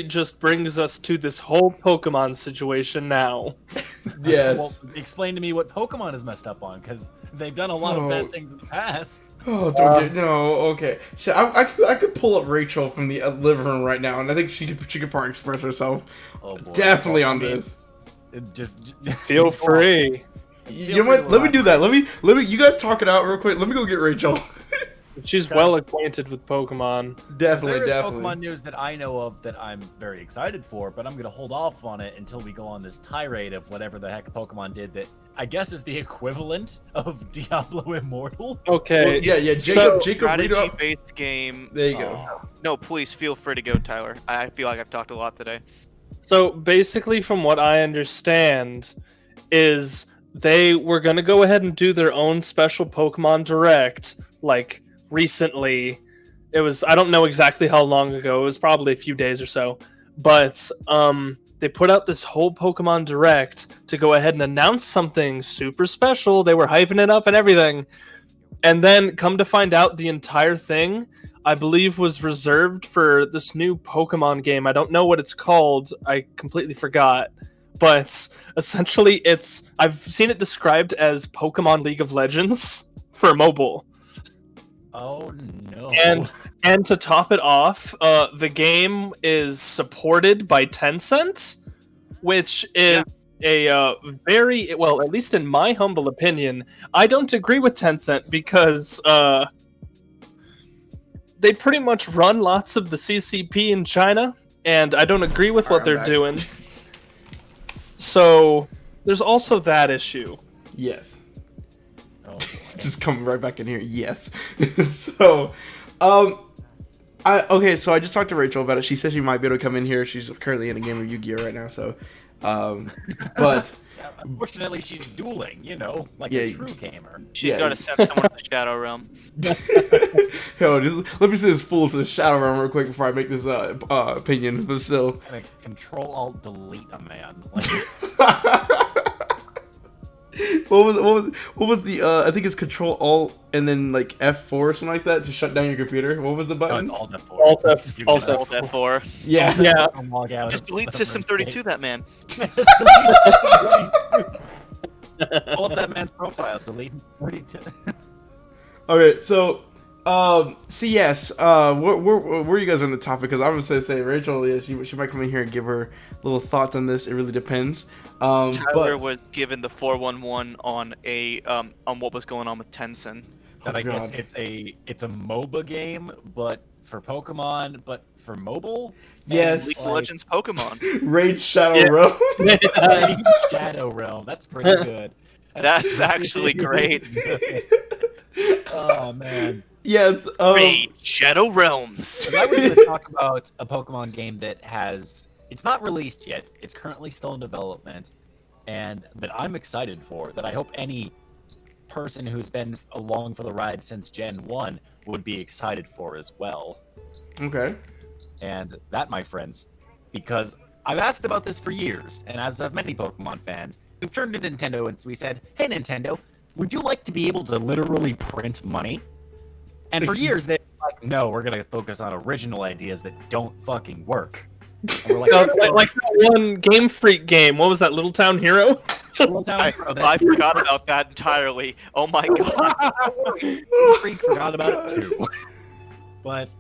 just brings us to this whole Pokemon situation now. Yes. Well, explain to me what Pokemon is messed up on, because they've done a lot of Oh. bad things in the past. Oh, don't get no. Okay, shit, I could pull up Rachel from the living room right now, and I think she could probably express herself Oh boy. definitely Well, I on mean, this. it just Feel free. You know what? Let me do that. Let me. You guys talk it out real quick. Let me go get Rachel. She's well acquainted with Pokemon. Definitely, There is definitely. Pokemon news that I know of that I'm very excited for, but I'm gonna hold off on it until we go on this tirade of whatever the heck Pokemon did that I guess is the equivalent of Diablo Immortal. Okay. Well, yeah. So- Jacob, read up. Strategy-based game. There you go. Oh, No, please feel free to go, Tyler. I feel like I've talked a lot today. So basically, from what I understand, is they were gonna go ahead and do their own special Pokemon Direct, like recently. It was, I don't know exactly how long ago. It was probably a few days or so, but they put out this whole Pokemon Direct to go ahead and announce something super special. They were hyping it up and everything, and then come to find out, the entire thing, I believe, was reserved for this new Pokemon game. I don't know what it's called. I completely forgot. But essentially, I've seen it described as Pokemon League of Legends for mobile. oh no. And to top it off, the game is supported by Tencent, which is a very, well, at least in my humble opinion, I don't agree with Tencent because they pretty much run lots of the CCP in China, and I don't agree with what they're doing. So there's also that issue. Yes. Oh, boy. Just coming right back in here. Yes. So, so I just talked to Rachel about it. She said she might be able to come in here. She's currently in a game of Yu-Gi-Oh right now. So, but Yeah, unfortunately, she's dueling, like Yeah. a true gamer. She's Yeah. got to send someone to the Shadow Realm. let me send this fool to the Shadow Realm real quick before I make this opinion. But still, Gonna Control Alt Delete a man. Like, what was the I think it's Control Alt and then like F4 or something like that to shut down your computer. What was the no, button? it's Alt F4. Alt F- You Alt can- Alt F4. Yeah. Yeah. Log out Just of delete the System mistake. 32, that man. Pull up that man's profile. Delete 42. Okay, so yes, where you guys on the topic? Because I was gonna say Rachel, yeah, she might come in here and give her little thoughts on this. It really depends. Tyler But was given the 411 on what was going on with Tencent. That I guess God. it's a MOBA game, but for Pokemon, but for mobile. Yes. League of Like, Legends Pokemon. Raid Shadow Yeah. Realm. Shadow Realm. That's pretty good. That's actually great. Oh man. Yes. Raid Shadow Realms. So I was going to talk about a Pokemon game that it's not released yet. It's currently still in development, and that I'm excited for. That I hope any person who's been along for the ride since Gen 1 would be excited for as well. Okay. And that, my friends, because I've asked about this for years, and as have many Pokemon fans, we've turned to Nintendo and we said, "Hey Nintendo, would you like to be able to literally print money?" And for years they're like, "No, we're gonna focus on original ideas that don't fucking work." And we're like, like that one Game Freak game. What was that, Little Town Hero? I forgot about that entirely. Oh my god. Freak forgot about it too. But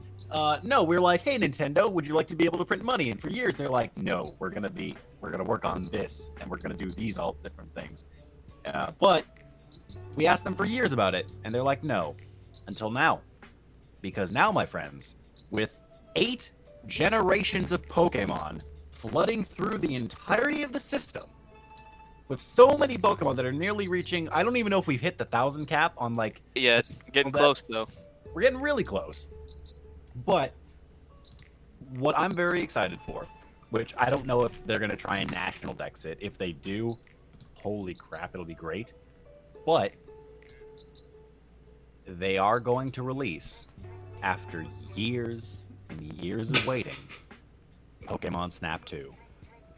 no, we're like, "Hey Nintendo, would you like to be able to print money?" And for years they're like, "No, we're gonna work on this, and we're gonna do these all different things." But we asked them for years about it, and they're like, "No," until now, because now, my friends, with 8 generations of Pokemon flooding through the entirety of the system, with so many Pokemon that are nearly reaching, I don't even know if we've hit the 1,000 cap on like. Yeah, getting Well, close though. We're getting really close. But what I'm very excited for, which I don't know if they're going to try and national dex it. If they do, holy crap, it'll be great. But they are going to release, after years and years of waiting, Pokemon Snap 2.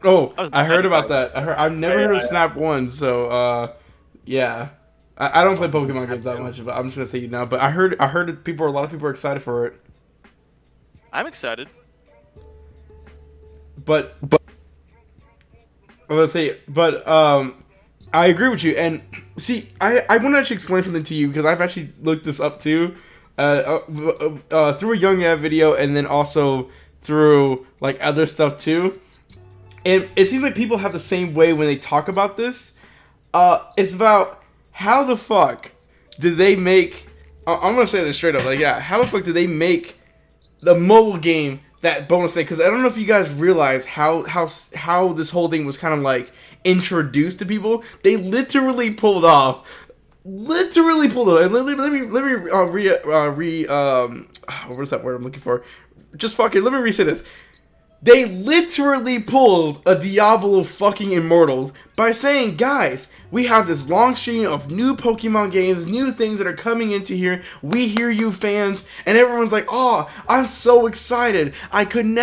Oh, I was I heard excited about about that. I've never heard of Snap 1, so yeah. I don't play Pokemon games that much, but I'm just gonna say now. But I heard a lot of people are excited for it. I'm excited. But I was gonna say, but I agree with you. And see, I want to actually explain something to you because I've actually looked this up too, through a Young Ad video and then also through like other stuff too. And it seems like people have the same way when they talk about this. It's about how the fuck did they make? I'm gonna say this straight up. Like, yeah, how the fuck did they make the mobile game that bonus thing? Because I don't know if you guys realize how this whole thing was kind of like introduced to people. They literally pulled off. And let me what is that word I'm looking for? Just fucking let me re-say this. They literally pulled a Diablo fucking Immortals by saying, guys, we have this long stream of new Pokemon games, new things that are coming into here. We hear you fans. And everyone's like, oh, I'm so excited. I couldn't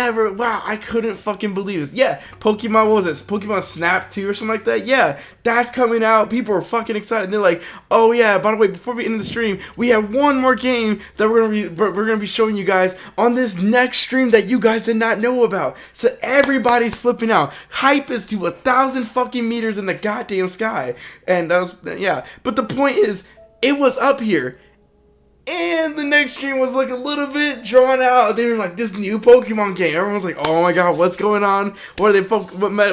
fucking believe this. Yeah, Pokemon, what was this? Pokemon Snap 2 or something like that? Yeah, that's coming out. People are fucking excited. And they're like, oh yeah, by the way, before we end the stream, we have one more game that we're gonna be showing you guys on this next stream that you guys did not know about. So everybody's flipping out. Hype is to 1,000 fucking meters in the goddamn sky. And that was, yeah. But the point is, it was up here. And the next stream was like a little bit drawn out. They were like, this new Pokemon game. Everyone was like, oh my god, what's going on? What are they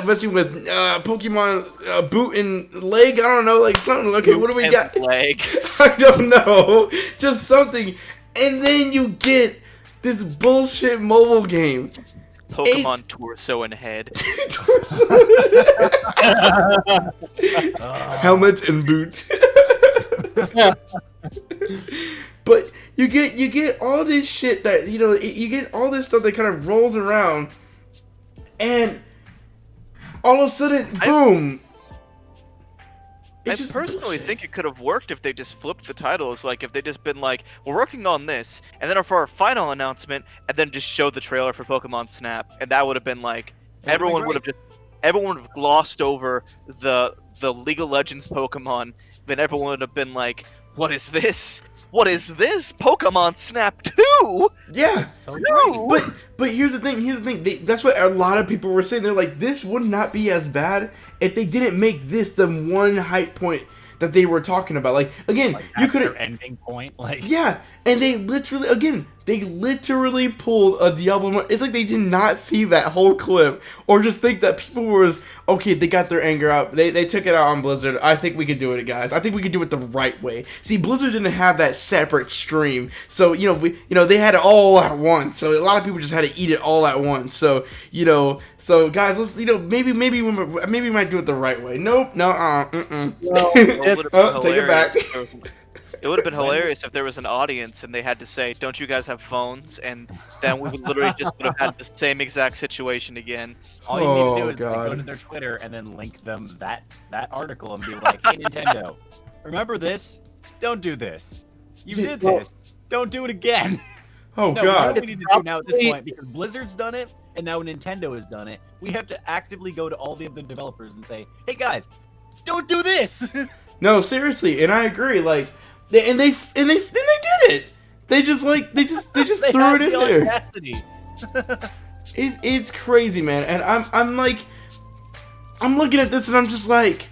messing with? Pokemon boot and leg? I don't know, like something. Okay, what do we got? Leg. I don't know. Just something. And then you get this bullshit mobile game. Pokemon Torso and Head. Helmet and boot. But you get all this shit that, you know, you get all this stuff that kind of rolls around, and all of a sudden, boom. I personally think it could have worked if they just flipped the titles. Like, if they just been like, we're working on this, and then for our final announcement, and then just showed the trailer for Pokemon Snap, and that would have been like, everyone would have glossed over the League of Legends Pokemon, then everyone would have been like, what is this? What is this? Pokemon Snap 2? Yeah. So No. But here's the thing. That's what a lot of people were saying. They're like, this would not be as bad if they didn't make this the one hype point that they were talking about. Like, again, like you could have ending point. Like, yeah, and they literally pulled a Diablo. It's like they did not see that whole clip, or just think that people were okay. They got their anger out. They took it out on Blizzard. I think we could do it, guys. I think we could do it the right way. See, Blizzard didn't have that separate stream, so they had it all at once. So a lot of people just had to eat it all at once. So guys, let's maybe we might do it the right way. Nope, no, take it back. It would have been hilarious if there was an audience and they had to say, don't you guys have phones? And then we would literally just would have had the same exact situation again. all you need to do is like, go to their Twitter and then link them that article and be like, hey, Nintendo, remember this? Don't do this. You did this. Don't do it again. Oh, no, God. What we need to do now at this point, because Blizzard's done it, and now Nintendo has done it, we have to actively go to all the other developers and say, hey, guys, don't do this! No, seriously, and I agree. Like, they did it. They just threw it in there. Audacity. It's crazy, man. And I'm looking at this and I'm just like,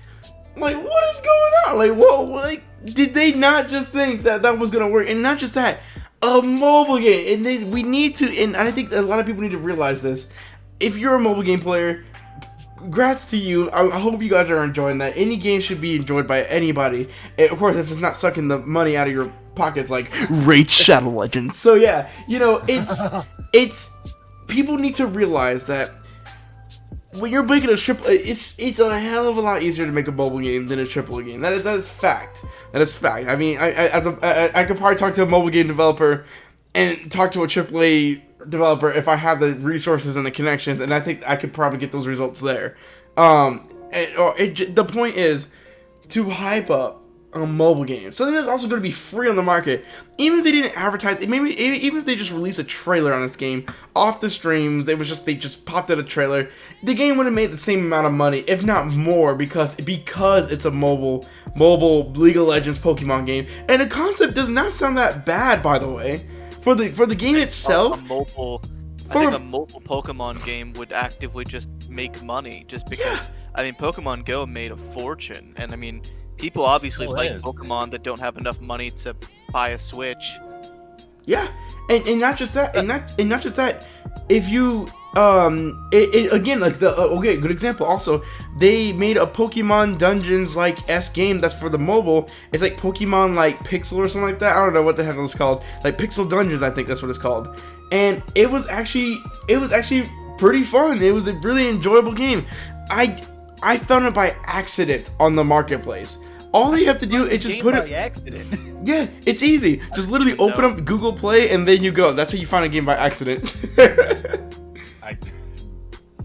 what is going on? Like, whoa, like, did they not just think that was gonna work? And not just that, a mobile game. And we need to, and I think a lot of people need to realize this. If you're a mobile game player, congrats to you. I hope you guys are enjoying that. Any game should be enjoyed by anybody. And of course, if it's not sucking the money out of your pockets like Raid Shadow Legends. So yeah, it's people need to realize that when you're making a triple, it's a hell of a lot easier to make a mobile game than a AAA game. That is fact. That is fact. I mean, I could probably talk to a mobile game developer and talk to a AAA developer if I had the resources and the connections, and I think I could probably get those results there. The point is to hype up a mobile game, something that's also going to be free on the market. Even if they didn't advertise, even if they just released a trailer on this game off the streams, they just popped out a trailer, the game would have made the same amount of money, if not more, because it's a mobile League of Legends Pokemon game, and the concept does not sound that bad, by the way. For the game itself, I think a mobile Pokemon game would actively just make money, just because I mean, Pokemon Go made a fortune, and I mean, people obviously still like is. Pokemon that don't have enough money to buy a Switch. Yeah, and not just that, and not just that. If you again, like the okay, good example. Also, they made a Pokemon Dungeons like game that's for the mobile. It's like Pokemon like Pixel or something like that. I don't know what the heck it's called. Like Pixel Dungeons, I think that's what it's called. And it was actually pretty fun. It was a really enjoyable game. I found it by accident on the marketplace. All you have to do is just Game put by it. accident. Yeah, it's easy. Just literally open up Google Play and then you go. That's how you find a game by accident.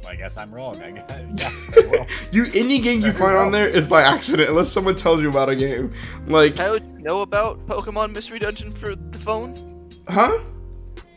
I guess I'm wrong. Well, Any game you find on there is by accident, unless someone tells you about a game. Like, Tyler, did you know about Pokemon Mystery Dungeon for the phone? huh?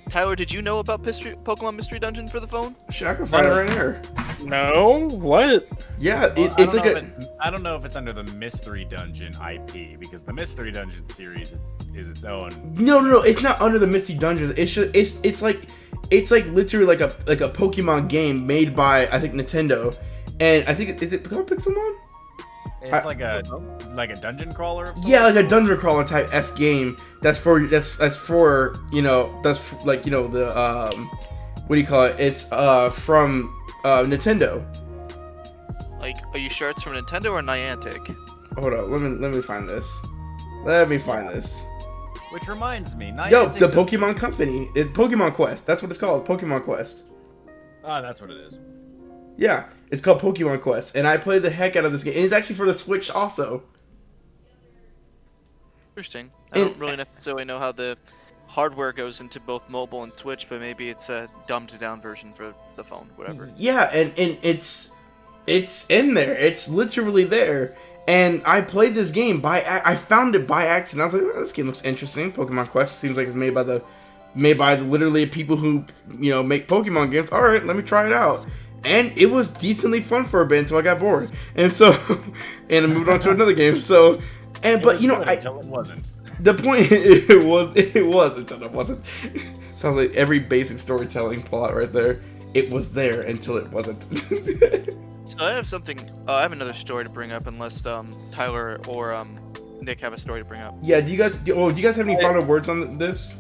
Tyler, did you know about Pokemon Mystery Dungeon for the phone? Shit, I can find it right here. No, what? Yeah, well, it's like I don't know if it's under the Mystery Dungeon IP, because the Mystery Dungeon series is its own. no, it's not under the Misty Dungeons. It's like literally like a Pokemon game made by I think Nintendo, and I think is it called Pixelmon? It's like a dungeon crawler. Of Yeah, sorts? like a dungeon crawler type game. That's for the what do you call it? It's from Nintendo. Like, are you sure it's from Nintendo or Niantic? Hold on, let me find this. Let me find this. Which reminds me, Yo, Niantic the does- Pokemon Company. Pokemon Quest. That's what it's called. Pokemon Quest. Oh, that's what it is. Yeah, it's called Pokemon Quest, and I played the heck out of this game. And it's actually for the Switch also. Interesting. I And- don't really necessarily know how the hardware goes into both mobile and Twitch, but maybe it's a dumbed down version for the phone, whatever. Yeah, and it's in there. It's literally there. And I played this game I found it by accident. I was like, oh, this game looks interesting. Pokemon Quest seems like it's made by the literally people who make Pokemon games. All right, let me try it out. And it was decently fun for a bit until I got bored. And so, and I moved on to another game. So, It but was you know, good until it wasn't. the point it was until it wasn't. Sounds like every basic storytelling plot right there. It was there until it wasn't. So I have something. I have another story to bring up, unless Tyler or Nick have a story to bring up. Yeah, do you guys have any final words on this?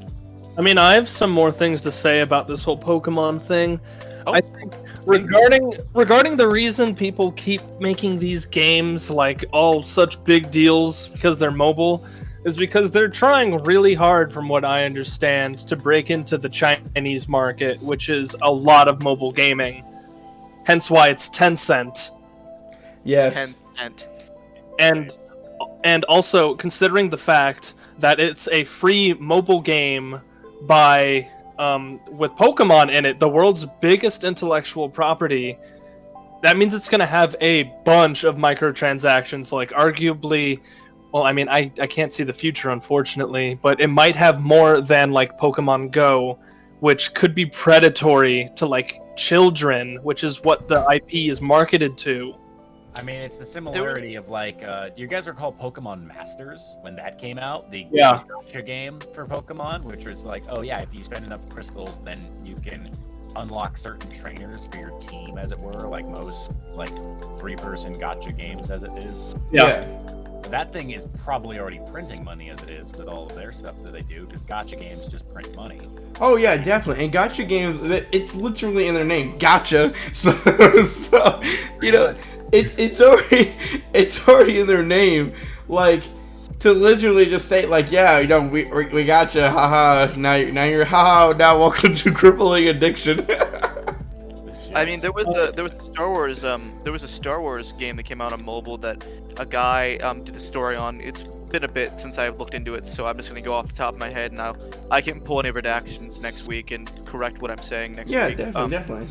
I mean, I have some more things to say about this whole Pokemon thing. Oh. I think regarding the reason people keep making these games like all such big deals because they're mobile is because they're trying really hard, from what I understand, to break into the Chinese market, which is a lot of mobile gaming. Hence why it's Tencent. Yes. And also considering the fact that it's a free mobile game by with Pokemon in it, the world's biggest intellectual property, that means it's going to have a bunch of microtransactions, like arguably, well, I mean, I can't see the future, unfortunately, but it might have more than like Pokemon Go, which could be predatory to like children, which is what the IP is marketed to. I mean, it's the similarity of like, you guys recall Pokemon Masters when that came out? The Yeah. gacha game for Pokemon, which was like, oh yeah, if you spend enough crystals, then you can unlock certain trainers for your team, as it were, like most like 3-person gacha games as it is. Yeah. That thing is probably already printing money as it is with all of their stuff that they do, because gacha games just print money. Oh yeah, definitely. And gotcha games, it's literally in their name, gotcha. So you know, it's already in their name. Like, to literally just state like, yeah, we gotcha, haha. Now you're haha. Now welcome to crippling addiction. I mean, there was a Star Wars game that came out on mobile that a guy did a story on. It's been a bit since I've looked into it, so I'm just gonna go off the top of my head now. I can pull any redactions next week and correct what I'm saying next Yeah, week. definitely.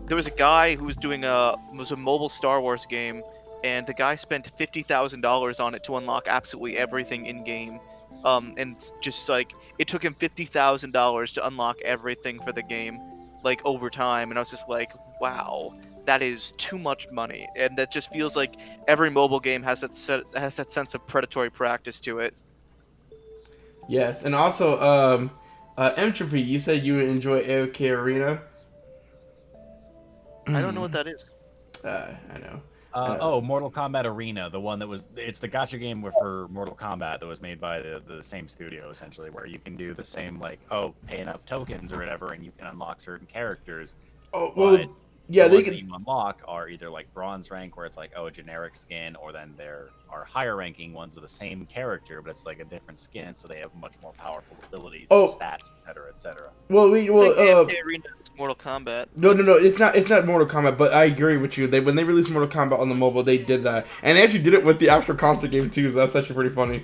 There was a guy who was doing a mobile Star Wars game, and the guy spent $50,000 on it to unlock absolutely everything in game. And just like it took him $50,000 to unlock everything for the game, like over time. And I was just like, wow, that is too much money. And that just feels like every mobile game has that sense of predatory practice to it. Yes, and also, Entropy, you said you enjoy AOK Arena. I don't know what that is. I know. Mortal Kombat Arena, the one that it's the gacha game for Mortal Kombat that was made by the same studio, essentially, where you can do the same, like, pay enough tokens or whatever, and you can unlock certain characters. Oh, well, But yeah, the they ones can. that you unlock are either like bronze rank, where it's like, a generic skin, or then there are higher ranking ones of the same character, but it's like a different skin, so they have much more powerful abilities, Oh. and stats, etc., etc. Well, I think AFK Arena is Mortal Kombat. No, it's not. It's not Mortal Kombat, but I agree with you. When they released Mortal Kombat on the mobile, they did that, and they actually did it with the actual console game too. So that's actually pretty funny.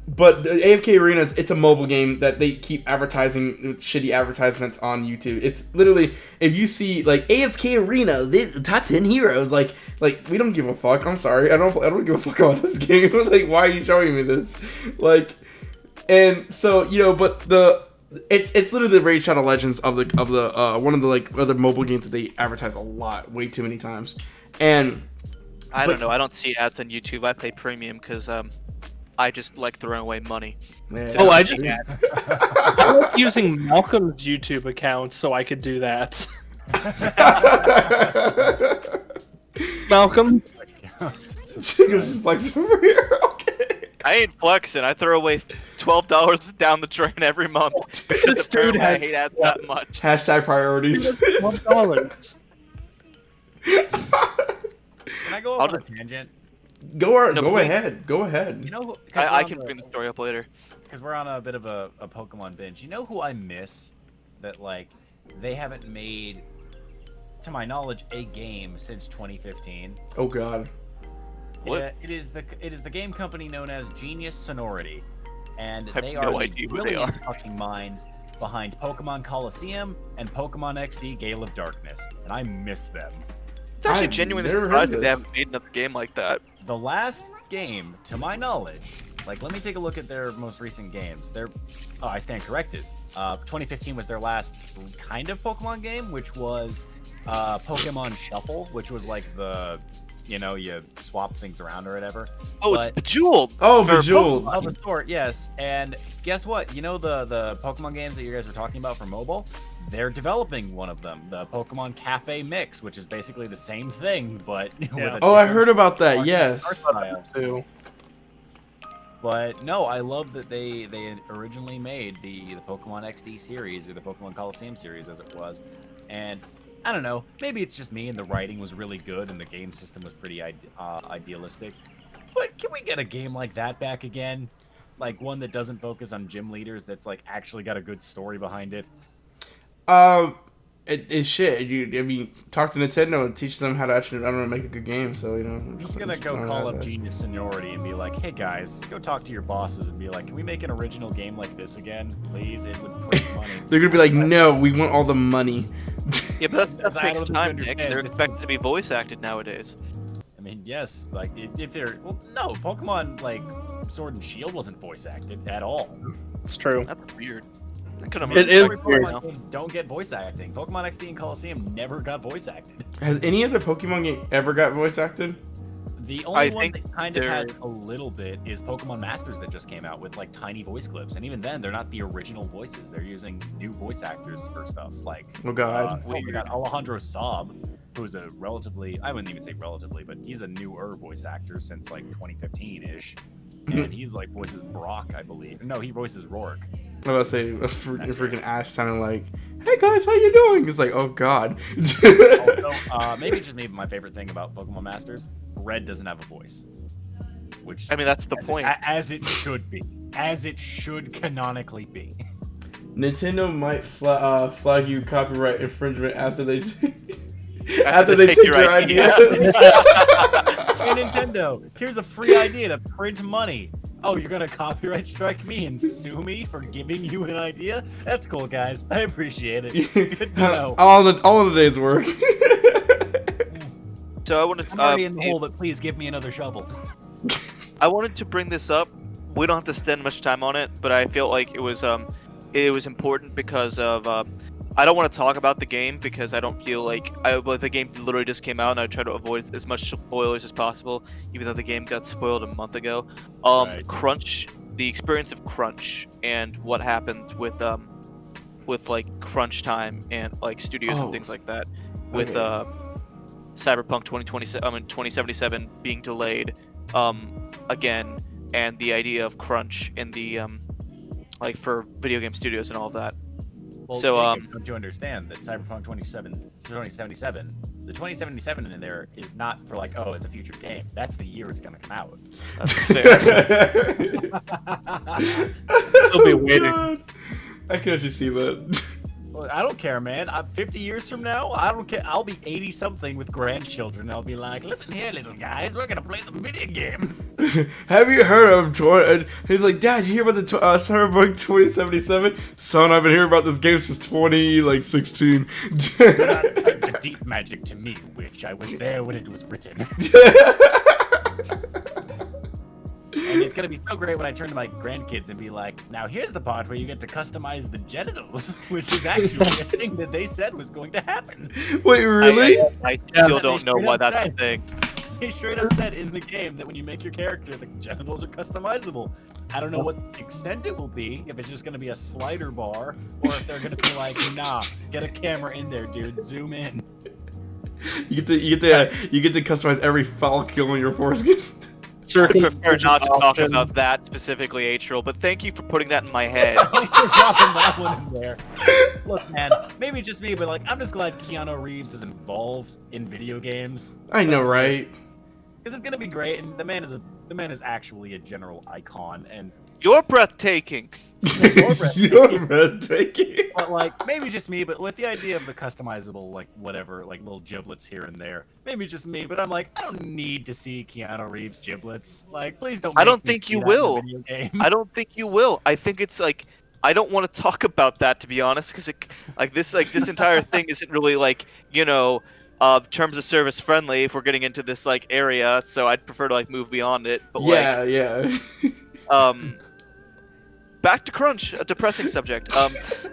But the AFK Arena, it's a mobile game that they keep advertising with shitty advertisements on YouTube. It's literally, if you see like AFK Arena, the top 10 heroes, like we don't give a fuck. I'm sorry, I don't give a fuck about this game. Like, why are you showing me this? Like, and so but it's literally the Raid Shadow Legends of the one of the like other mobile games that they advertise a lot, way too many times. And I don't know. I don't see ads on YouTube. I pay premium because I just like throwing away money. man, Oh, I just I like using Malcolm's YouTube account so I could do that. Malcolm, Jacob's just flexing over here. Okay. I ain't flexing. I throw away $12 down the drain every month because This dude apparently I had- hate ads that much. Hashtag priorities. $12. Can I go I'll off on a tangent? Go No, please. ahead. Go ahead. You know, I can bring the story up later. because we're on a bit of a Pokemon binge. You know who I miss? That like they haven't made, to my knowledge, a game since 2015. Oh god. What? It is the game company known as Genius Sonority, and I have they no are the idea who they brilliant are. fucking minds behind Pokemon Coliseum and Pokemon XD Gale of Darkness, and I miss them. It's actually I've genuinely never heard of surprising this. they haven't made another game like that. The last game, to my knowledge, like let me take a look at their most recent games. I stand corrected. 2015 was their last kind of Pokemon game, which was Pokemon Shuffle, which was like you swap things around or whatever. Oh, But- it's Bejeweled. Oh, Or Bejeweled. Of a sort, yes. And guess what? You know the Pokemon games that you guys were talking about for mobile? They're developing one of them, the Pokemon Cafe Mix, which is basically the same thing, but with a Oh, I different heard about that. art Yes. style. Too. But no, I love that they originally made the Pokemon XD series, or the Pokemon Coliseum series as it was. And I don't know, maybe it's just me and the writing was really good and the game system was pretty idealistic. But can we get a game like that back again? Like one that doesn't focus on gym leaders, that's like actually got a good story behind it. It's shit. Talk to Nintendo and teach them how to actually, I don't know, make a good game. So I'm just gonna go call up Genius Seniority and be like, hey guys, go talk to your bosses and be like, can we make an original game like this again, please? It would print money. They're gonna be like, no, we want all the money. Yeah, but that I takes don't time, understand. Nick. They're expected to be voice acted nowadays. I mean, yes, like if they're no Pokemon like Sword and Shield wasn't voice acted at all. It's true. That's weird. I could have It is made weird. Pokemon games don't get voice acting. Pokemon XD and Coliseum never got voice acted. Has any other Pokemon game ever got voice acted? The I only one think that kind of they're- has a little bit is Pokemon Masters that just came out with like tiny voice clips, and even then they're not the original voices. They're using new voice actors for stuff like Oh god. we got Alejandro Saab, who's a relatively, I wouldn't even say relatively, but he's a newer voice actor since like 2015-ish. And he's like voices Brock, I believe. No, he voices Rourke. I was about to say, freaking Ash sounding like, hey guys, how you doing? It's like, oh god. Also, maybe just maybe my favorite thing about Pokemon Masters, Red doesn't have a voice. Which I mean, that's the as point. as it should be. As it should canonically be. Nintendo might flag you copyright infringement after they After they take your idea. Hey Nintendo, here's a free idea to print money. Oh, you're gonna copyright strike me and sue me for giving you an idea? That's cool, guys. I appreciate it. Good to know. all in a day's work. So I wanted I'm already in the hole, but please give me another shovel. I wanted to bring this up. We don't have to spend much time on it, but I feel like it was important because of I don't want to talk about the game because I don't feel like the game literally just came out, and I try to avoid as much spoilers as possible, even though the game got spoiled a month ago. Right. Crunch, the experience of Crunch, and what happened with like crunch time and like studios Oh. and things like that, with Okay. Cyberpunk 2077 being delayed again, and the idea of crunch in the like for video game studios and all of that. Well, So, Jacob, don't you understand that Cyberpunk 2077, the 2077 in there is not for like, oh, it's a future game. That's the year it's gonna come out. That's fair. They'll be waiting. God. I can actually see that. Well, I don't care, man. I'm 50 years from now, I don't care. I'll be 80 something with grandchildren. I'll be like, listen here, little guys, we're gonna play some video games. Have you heard of he's like, Dad, you hear about the Cyberpunk 2077? Son, I've been hearing about this game since 2016. You're not the deep magic to me, witch. I was there when it was written. And it's gonna be so great when I turn to my grandkids and be like, now here's the part where you get to customize the genitals, which is actually a thing that they said was going to happen. Wait, really? I still don't know why that's a thing. They straight up said in the game that when you make your character, the genitals are customizable. I don't know what extent it will be, if it's just gonna be a slider bar, or if they're gonna be like, nah, get a camera in there, dude, zoom in. You get to customize every foul kill on your foreskin. I prefer not to talk about that specifically, Atrial, but thank you for putting that in my head. At least we're dropping that one in there. Look, man, maybe just me, but like, I'm just glad Keanu Reeves is involved in video games. I know, right? Because it's gonna be great, and the man is actually a general icon, and You're breathtaking. You're breathtaking. but like maybe just me, but with the idea of the customizable like whatever, like little giblets here and there, maybe just me. But I'm like, I don't need to see Keanu Reeves giblets. Like, please don't. I don't make me think see you that in a will. video game. I don't think you will. I think it's like I don't want to talk about that, to be honest, because this entire thing isn't really like, you know, terms of service friendly if we're getting into this like area. So I'd prefer to like move beyond it. But Yeah. back to crunch, a depressing subject. It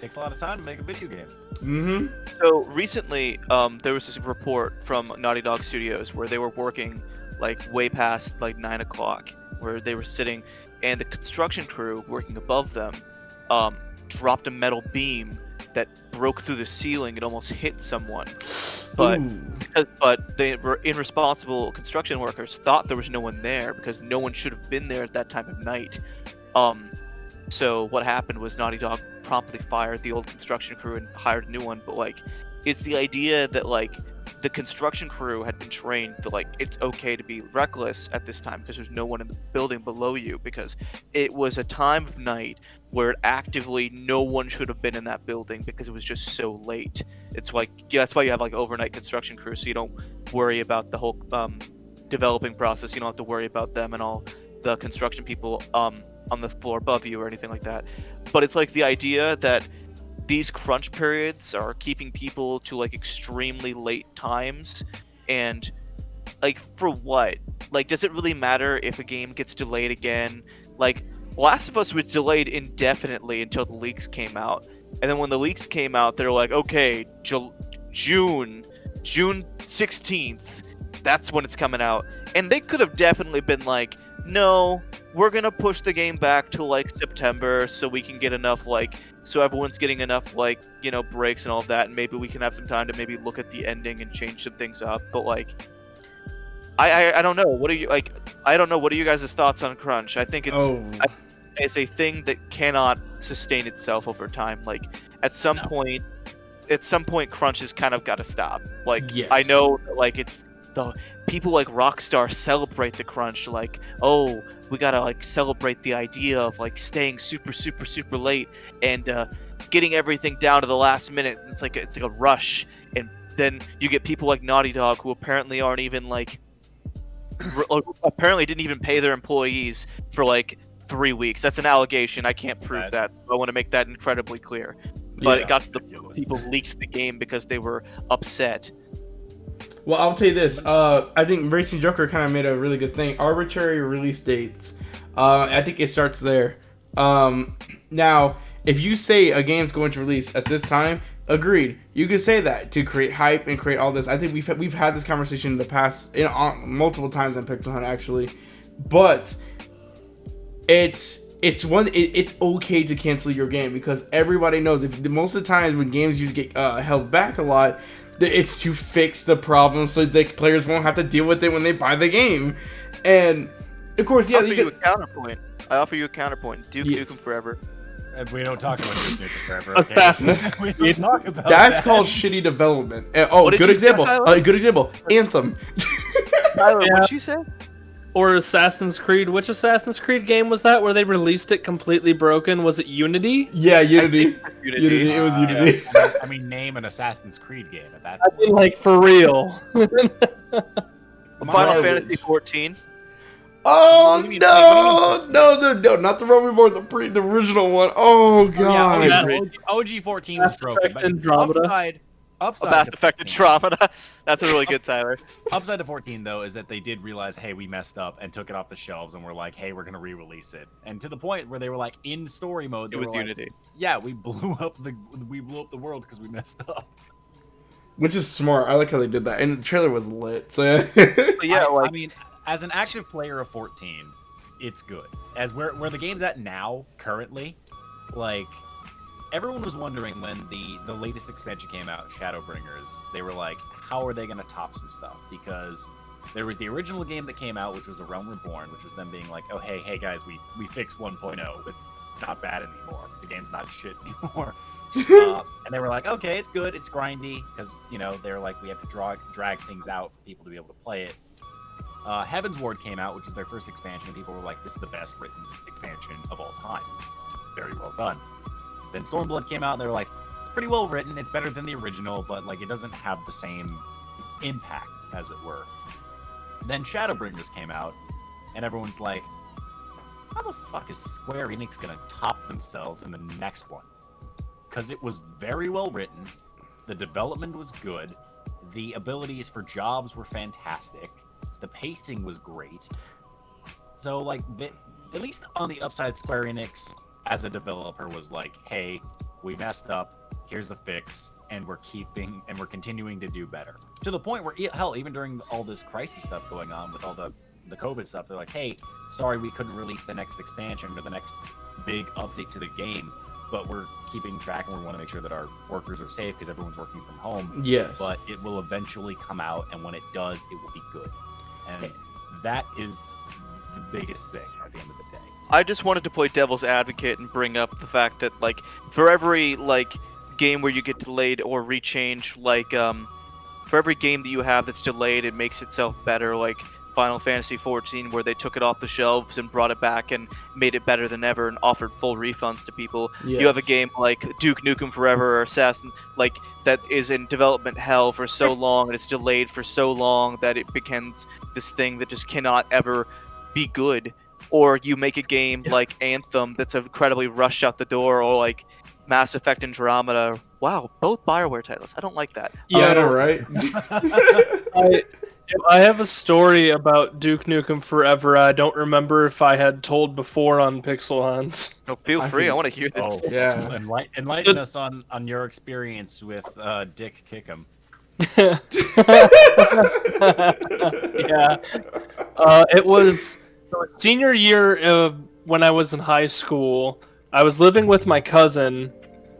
takes a lot of time to make a video game. Mm-hmm. So recently, there was this report from Naughty Dog Studios where they were working like way past like 9 o'clock, where they were sitting, and the construction crew working above them dropped a metal beam that broke through the ceiling and almost hit someone. But they were irresponsible construction workers thought there was no one there because no one should have been there at that time of night. So what happened was Naughty Dog promptly fired the old construction crew and hired a new one. But like, it's the idea that like the construction crew had been trained that like it's okay to be reckless at this time because there's no one in the building below you, because it was a time of night where actively no one should have been in that building because it was just so late. It's like, yeah, that's why you have like overnight construction crews, so you don't worry about the whole developing process. You don't have to worry about them and all the construction people on the floor above you or anything like that. But it's like the idea that these crunch periods are keeping people to like extremely late times, and like for what? Like, does it really matter if a game gets delayed again? Like, Last of Us was delayed indefinitely until the leaks came out, and then when the leaks came out, they're like, okay, June 16th, that's when it's coming out. And they could have definitely been like, no, we're gonna push the game back to like September so we can get enough like, so everyone's getting enough like, you know, breaks and all of that, and maybe we can have some time to maybe look at the ending and change some things up. But like, I don't know. What are you like? I don't know. What are you guys' thoughts on crunch? I think it's a thing that cannot sustain itself over time. Like at some point crunch has kind of got to stop. Like, yes. I know like it's the people like Rockstar celebrate the crunch, like, oh, we gotta like celebrate the idea of like staying super late and getting everything down to the last minute. It's like a rush. And then you get people like Naughty Dog who apparently aren't even like apparently didn't even pay their employees for like 3 weeks. That's an allegation. I can't prove that, so I want to make that incredibly clear. But it got to the people leaked the game because they were upset. Well, I'll tell you this. I think Racing Joker kind of made a really good thing. Arbitrary release dates. I think it starts there. Now, if you say a game's going to release at this time, agreed. You can say that to create hype and create all this. I think we've had this conversation in the past, multiple times on Pixel Hunt actually. But it's it's okay to cancel your game because everybody knows if most of the times when games usually get held back a lot, it's to fix the problem so the players won't have to deal with it when they buy the game. And of course, yeah, I offer you a counterpoint. Duke Nukem Forever. We don't talk about Duke Nukem Forever. Assassin's Okay? We don't talk about that's that. called shitty development. What did Good you say, example. Tyler? Good example. Anthem. Tyler, Yeah. what'd you say? Or Assassin's Creed. Which Assassin's Creed game was that where they released it completely broken? Was it Unity? Yeah, Unity. Unity. Unity. It was Unity. I mean, name an Assassin's Creed game at that I point. mean, like, for real. Final Fantasy 14. Oh What do you mean- no, not the one we bought, the original one. Oh god. Yeah, OG 14 was Mass broken. Effect But Andromeda. upside Mass to Effect 14 Andromeda. That's a really good Tyler. Upside to 14, though, is that they did realize, hey, we messed up and took it off the shelves and we're like, hey, we're going to re-release it. And to the point where they were like, in story mode, they It was were like, Unity. yeah, we blew up the world because we messed up. Which is smart. I like how they did that. And the trailer was lit. So But yeah, I mean, as an active player of 14, it's good. As where the game's at now, currently, like, everyone was wondering when the latest expansion came out, Shadowbringers, they were like, how are they going to top some stuff? Because there was the original game that came out, which was A Realm Reborn, which was them being like, oh, hey guys, we fixed 1.0. It's not bad anymore. The game's not shit anymore. And they were like, okay, it's good, it's grindy, because, you know, they're like, we have to drag things out for people to be able to play it. Heaven's Ward came out, which was their first expansion, and people were like, this is the best written expansion of all time. It's very well done. Then Stormblood came out, and they were like, it's pretty well written, it's better than the original, but like it doesn't have the same impact, as it were. Then Shadowbringers came out, and everyone's like, how the fuck is Square Enix gonna top themselves in the next one? Because it was very well written, the development was good, the abilities for jobs were fantastic, the pacing was great. So, like, at least on the upside, Square Enix, as a developer, was like, hey, we messed up, here's a fix, and we're continuing to do better. To the point where, hell, even during all this crisis stuff going on with all the COVID stuff, they're like, hey, sorry we couldn't release the next expansion or the next big update to the game, but we're keeping track and we want to make sure that our workers are safe because everyone's working from home. yes. But it will eventually come out, and when it does, it will be good. And that is the biggest thing at the end of the day. I just wanted to play devil's advocate and bring up the fact that, like, for every, like, game where you get delayed or rechange, like, for every game that you have that's delayed, it makes itself better, like Final Fantasy 14, where they took it off the shelves and brought it back and made it better than ever and offered full refunds to people. Yes. You have a game like Duke Nukem Forever or Assassin, like, that is in development hell for so long and it's delayed for so long that it becomes this thing that just cannot ever be good. Or you make a game like Anthem that's incredibly rushed out the door, or like Mass Effect Andromeda. Wow, both BioWare titles. I don't like that. Yeah, I know, right? I have a story about Duke Nukem Forever. I don't remember if I had told before on Pixel Hunts. No, feel I free. can- I want to hear this. Oh, Yeah. Enlighten us on your experience with Dick Kickham. Yeah. It was senior year when I was in high school. I was living with my cousin.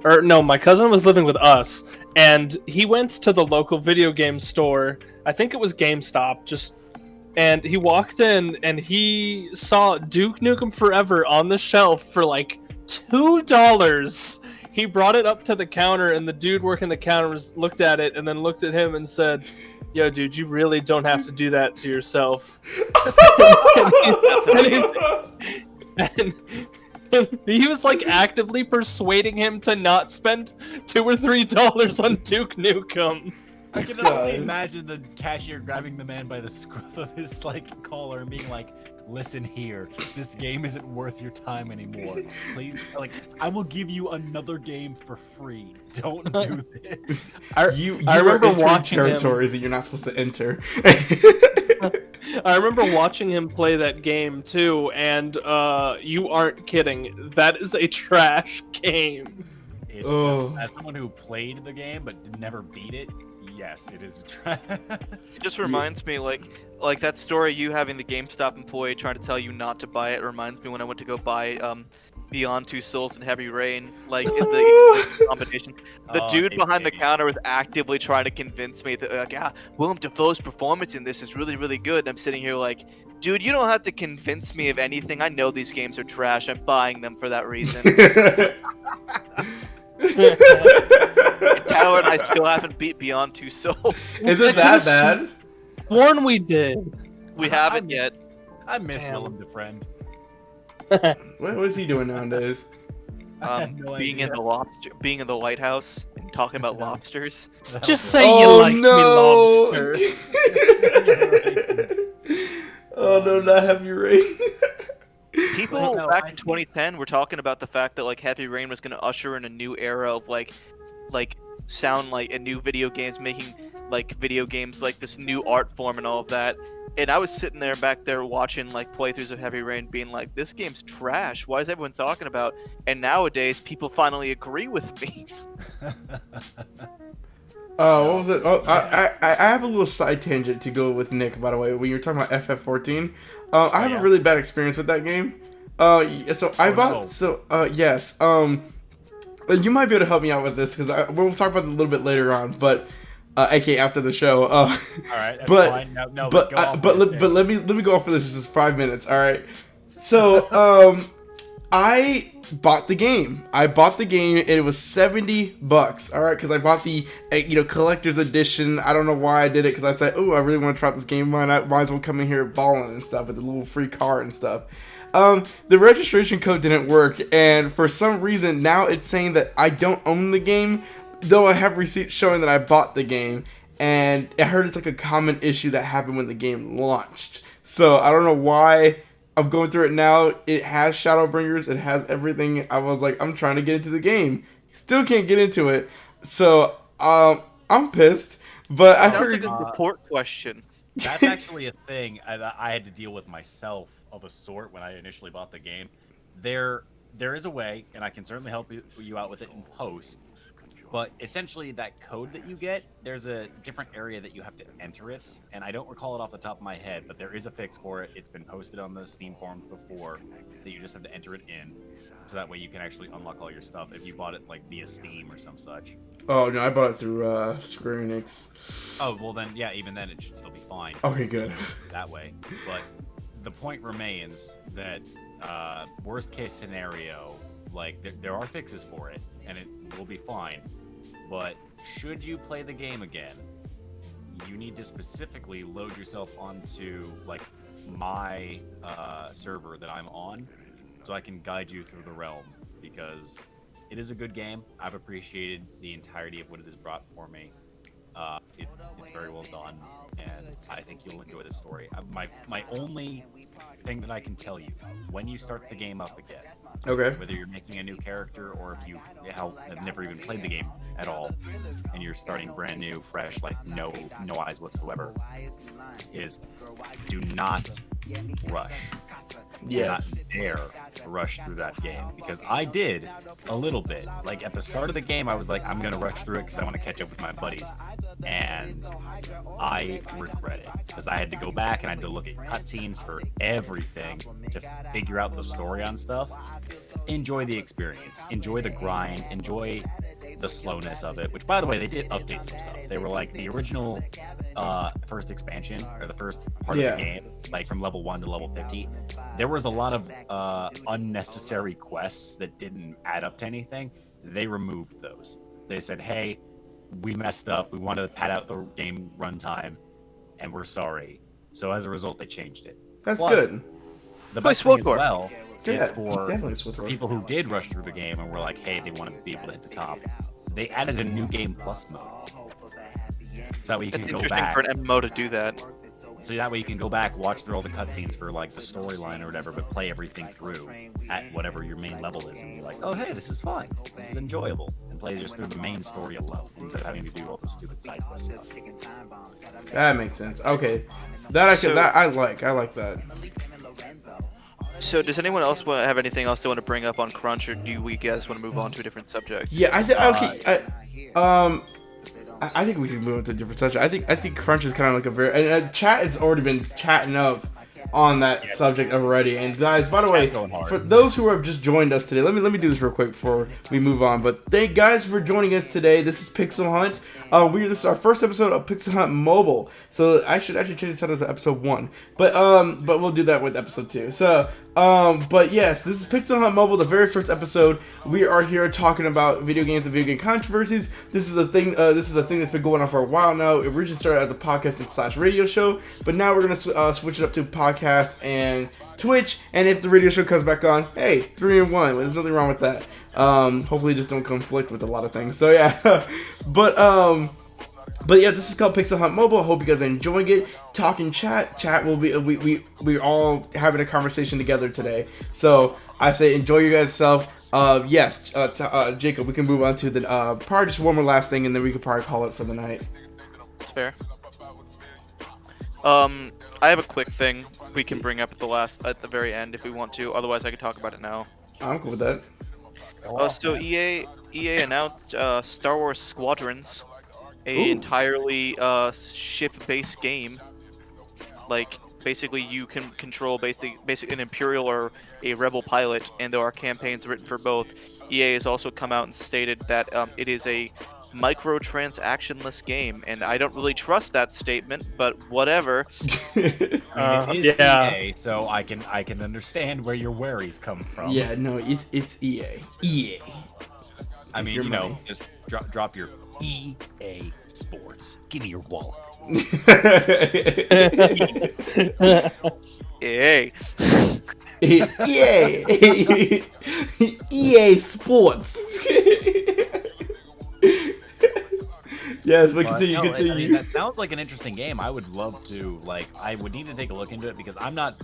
Or no, my cousin was living with us. And he went to the local video game store. I think it was GameStop. And he walked in and he saw Duke Nukem Forever on the shelf for like $2. He brought it up to the counter, and the dude working the counter looked at it and then looked at him and said, "Yo, dude, you really don't have to do that to yourself." and he was like actively persuading him to not spend $2 or $3 on Duke Nukem. I can God. only imagine the cashier grabbing the man by the scruff of his like collar and being like, "Listen here, this game isn't worth your time anymore. Please, like, I will give you another game for free. Don't do this." You I are remember entering watching him. territories that you're not supposed to enter. I remember watching him play that game too, and you aren't kidding. That is a trash game. Oh. As someone who played the game but never beat it, yes, it is trash. It just reminds me, like, Like that story, you having the GameStop employee trying to tell you not to buy it reminds me when I went to go buy Beyond Two Souls and Heavy Rain, like in the exclusive combination. The Oh, dude Heavy behind the Rain. counter was actively trying to convince me that, like, yeah, Willem Dafoe's performance in this is really, really good. And I'm sitting here like, dude, you don't have to convince me of anything. I know these games are trash. I'm buying them for that reason. Tyler and I still haven't beat Beyond Two Souls. Is it that bad? Sworn we did. We haven't yet. I miss Damn. Willem the friend. What is he doing nowadays? I have no Being in idea. being in the lighthouse and talking about lobsters. Just say you like me, lobster. Oh no, not Heavy Rain. People No, back I in think- 2010 were talking about the fact that like Heavy Rain was going to usher in a new era of like sound like a new video games, making like video games like this new art form and all of that. And I was sitting there back there watching like playthroughs of Heavy Rain, being like, "This game's trash. Why is everyone talking about?" And nowadays, people finally agree with me. Oh, what was it? Oh, I have a little side tangent to go with Nick, by the way. When you were talking about FF14, I have yeah? a really bad experience with that game. So I bought, no. so yes, you might be able to help me out with this because we'll talk about it a little bit later on, but aka after the show. All right, that's but fine. No, but go off but on let, it. but let me go off for this just 5 minutes. All right. So I bought the game. And it was $70. All right, because I bought the collector's edition. I don't know why I did it because I said, oh, I really want to try out this game. Might as well come in here balling and stuff with the little free card and stuff. The registration code didn't work, and for some reason now it's saying that I don't own the game, though I have receipts showing that I bought the game. And I heard it's like a common issue that happened when the game launched. So I don't know why I'm going through it now. It has Shadowbringers. It has everything. I was like, I'm trying to get into the game. Still can't get into it. So I'm pissed. But I Sounds heard. like a support question. That's actually a thing I had to deal with myself of a sort when I initially bought the game. There is a way, and I can certainly help you out with it in post. But essentially, that code that you get, there's a different area that you have to enter it, and I don't recall it off the top of my head, but there is a fix for it. It's been posted on the Steam forums before, that you just have to enter it in, so that way you can actually unlock all your stuff if you bought it like via Steam or some such. Oh no, I bought it through Square Enix. Oh well, then yeah, even then it should still be fine. Okay, good. That way. But the point remains that worst case scenario, like there are fixes for it, and it will be fine. But should you play the game again, you need to specifically load yourself onto like my server that I'm on, so I can guide you through the realm, because it is a good game. I've appreciated the entirety of what it has brought for me. It's very well done, and I think you'll enjoy the story. My only thing that I can tell you, when you start the game up again, Okay. whether you're making a new character or if you have never even played the game at all, and you're starting brand new, fresh, like no eyes whatsoever, is do not rush. Yes. Do not dare rush through that game, because I did a little bit. Like at the start of the game, I was like, I'm gonna rush through it because I want to catch up with my buddies, and I regret it because I had to go back and I had to look at cutscenes for everything to figure out the story on stuff. Enjoy the experience, enjoy the grind, enjoy the slowness of it, which by the way, they did update some stuff. They were like the original first expansion, or the first part of the game, like from level 1 to level 50, there was a lot of unnecessary quests that didn't add up to anything. They removed those. They said, hey, we messed up, we wanted to pad out the game runtime, and we're sorry. So as a result, they changed it. That's Plus, good. The Play best thing as SWTOR. well is Yeah, for definitely Switch. people who did rush through the game and were like, hey, they want to be able to hit the top. They added a new game plus mode. So that way you It's can go interesting back. for an MMO to do that. So that way you can go back, watch through all the cutscenes for like the storyline or whatever, but play everything through at whatever your main level is, and be like, oh hey, this is fun, this is enjoyable, and play just through the main story alone instead of having to do all the stupid side quest stuff. That makes sense. Okay, that I like that. So does anyone else have anything else they want to bring up on Crunch, or do we guys want to move on to a different subject? Yeah, I think okay. I think we can move into a different section. I think Crunch is kind of like a very chat has already been chatting up on that subject already. And guys, by the way, for those who have just joined us today, let me do this real quick before we move on. But thank guys for joining us today. This is Pixel Hunt. This is our first episode of Pixel Hunt Mobile. So I should actually change the title to episode 1. But we'll do that with episode 2. So but yes, this is Pixel Hunt Mobile, the very first episode. We are here talking about video games and video game controversies. This is a thing. This is a thing that's been going on for a while now. It originally started as a podcast and / radio show, but now we're gonna switch it up to podcast and Twitch. And if the radio show comes back on, hey, 3 in 1. There's nothing wrong with that. Hopefully, just don't conflict with a lot of things. So yeah, But yeah, this is called Pixel Hunt Mobile. I hope you guys are enjoying it. Talking chat will be we're all having a conversation together today. So I say enjoy your guys' self. Yes, Jacob, we can move on to the probably just one more last thing, and then we could probably call it for the night. That's fair. I have a quick thing we can bring up at the very end if we want to. Otherwise, I could talk about it now. I'm cool with that. So EA announced Star Wars Squadrons, a Ooh. entirely ship-based game. Like basically, you can control basically an Imperial or a Rebel pilot, and there are campaigns written for both. EA has also come out and stated that it is a microtransactionless game, and I don't really trust that statement, but whatever. It is yeah. EA, so I can understand where your worries come from. Yeah, no, it's EA. EA. I mean, your you know, money. just drop your EA Sports. Give me your wallet. EA. EA. EA Sports. Yes, but continue. I mean, that sounds like an interesting game. I would love to, I would need to take a look into it because I'm not,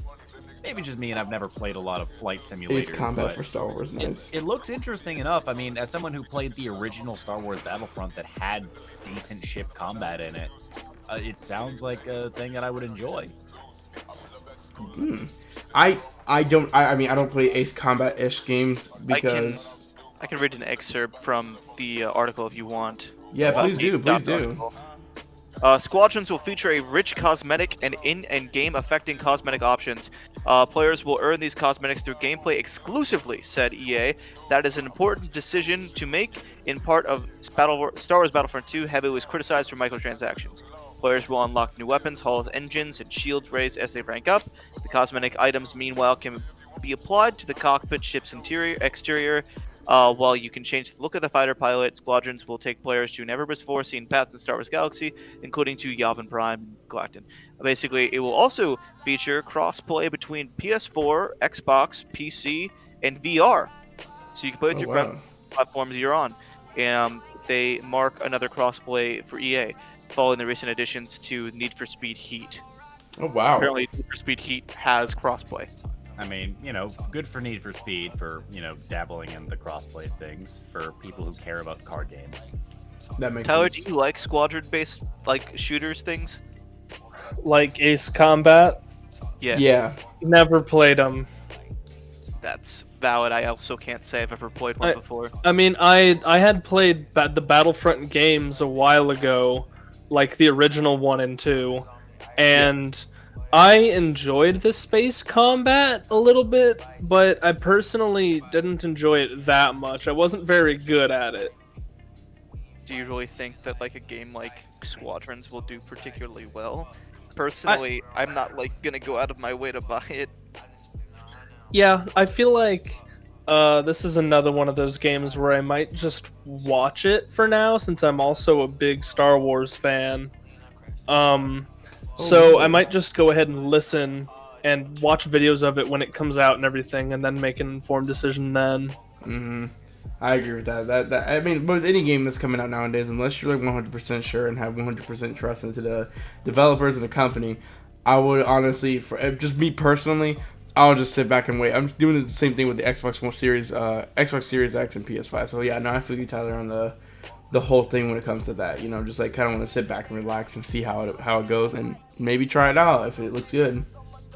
maybe just me, and I've never played a lot of flight simulators. Ace Combat but for Star Wars, nice. It looks interesting enough. I mean, as someone who played the original Star Wars Battlefront that had decent ship combat in it, it sounds like a thing that I would enjoy. I don't play Ace Combat-ish games because... I can read an excerpt from the article if you want. Yeah, please do. Squadrons will feature a rich cosmetic and in-game affecting cosmetic options. Players will earn these cosmetics through gameplay exclusively, said EA. That is an important decision to make. In part of Star Wars Battlefront 2 heavily was criticized for microtransactions. Players will unlock new weapons, hulls, engines, and shields raised as they rank up. The cosmetic items, meanwhile, can be applied to the cockpit ship's exterior. While you can change the look of the fighter pilot, Squadrons will take players to never before seen paths in Star Wars Galaxy, including to Yavin Prime and Galactan. Basically, it will also feature cross-play between PS4, Xbox, PC, and VR. So you can play with your friends on the platforms you're on. They mark another cross-play for EA, following the recent additions to Need for Speed Heat. Oh, wow. Apparently, Need for Speed Heat has cross-play. I mean, you know, good for Need for Speed for, you know, dabbling in the crossplay things for people who care about car games. That makes Tyler, sense. do you like squadron-based, shooters things? Like Ace Combat, Yeah. Yeah. never played them. That's valid. I also can't say I've ever played one before. I mean, I had played the Battlefront games a while ago, like the original 1 and 2, and I enjoyed the space combat a little bit, but I personally didn't enjoy it that much. I wasn't very good at it. Do you really think that a game like Squadrons will do particularly well? Personally, I'm not gonna go out of my way to buy it. Yeah, I feel like this is another one of those games where I might just watch it for now, since I'm also a big Star Wars fan. So I might just go ahead and listen and watch videos of it when it comes out and everything, and then make an informed decision then. Mm-hmm. I agree with that. I mean, with any game that's coming out nowadays, unless you're 100% sure and have 100% trust into the developers and the company, I would honestly, for just me personally, I'll just sit back and wait. I'm doing the same thing with the Xbox Series X and PS5. So yeah, no, I feel you, Tyler, on the whole thing when it comes to that. You know, just kind of want to sit back and relax and see how it goes, and maybe try it out if it looks good.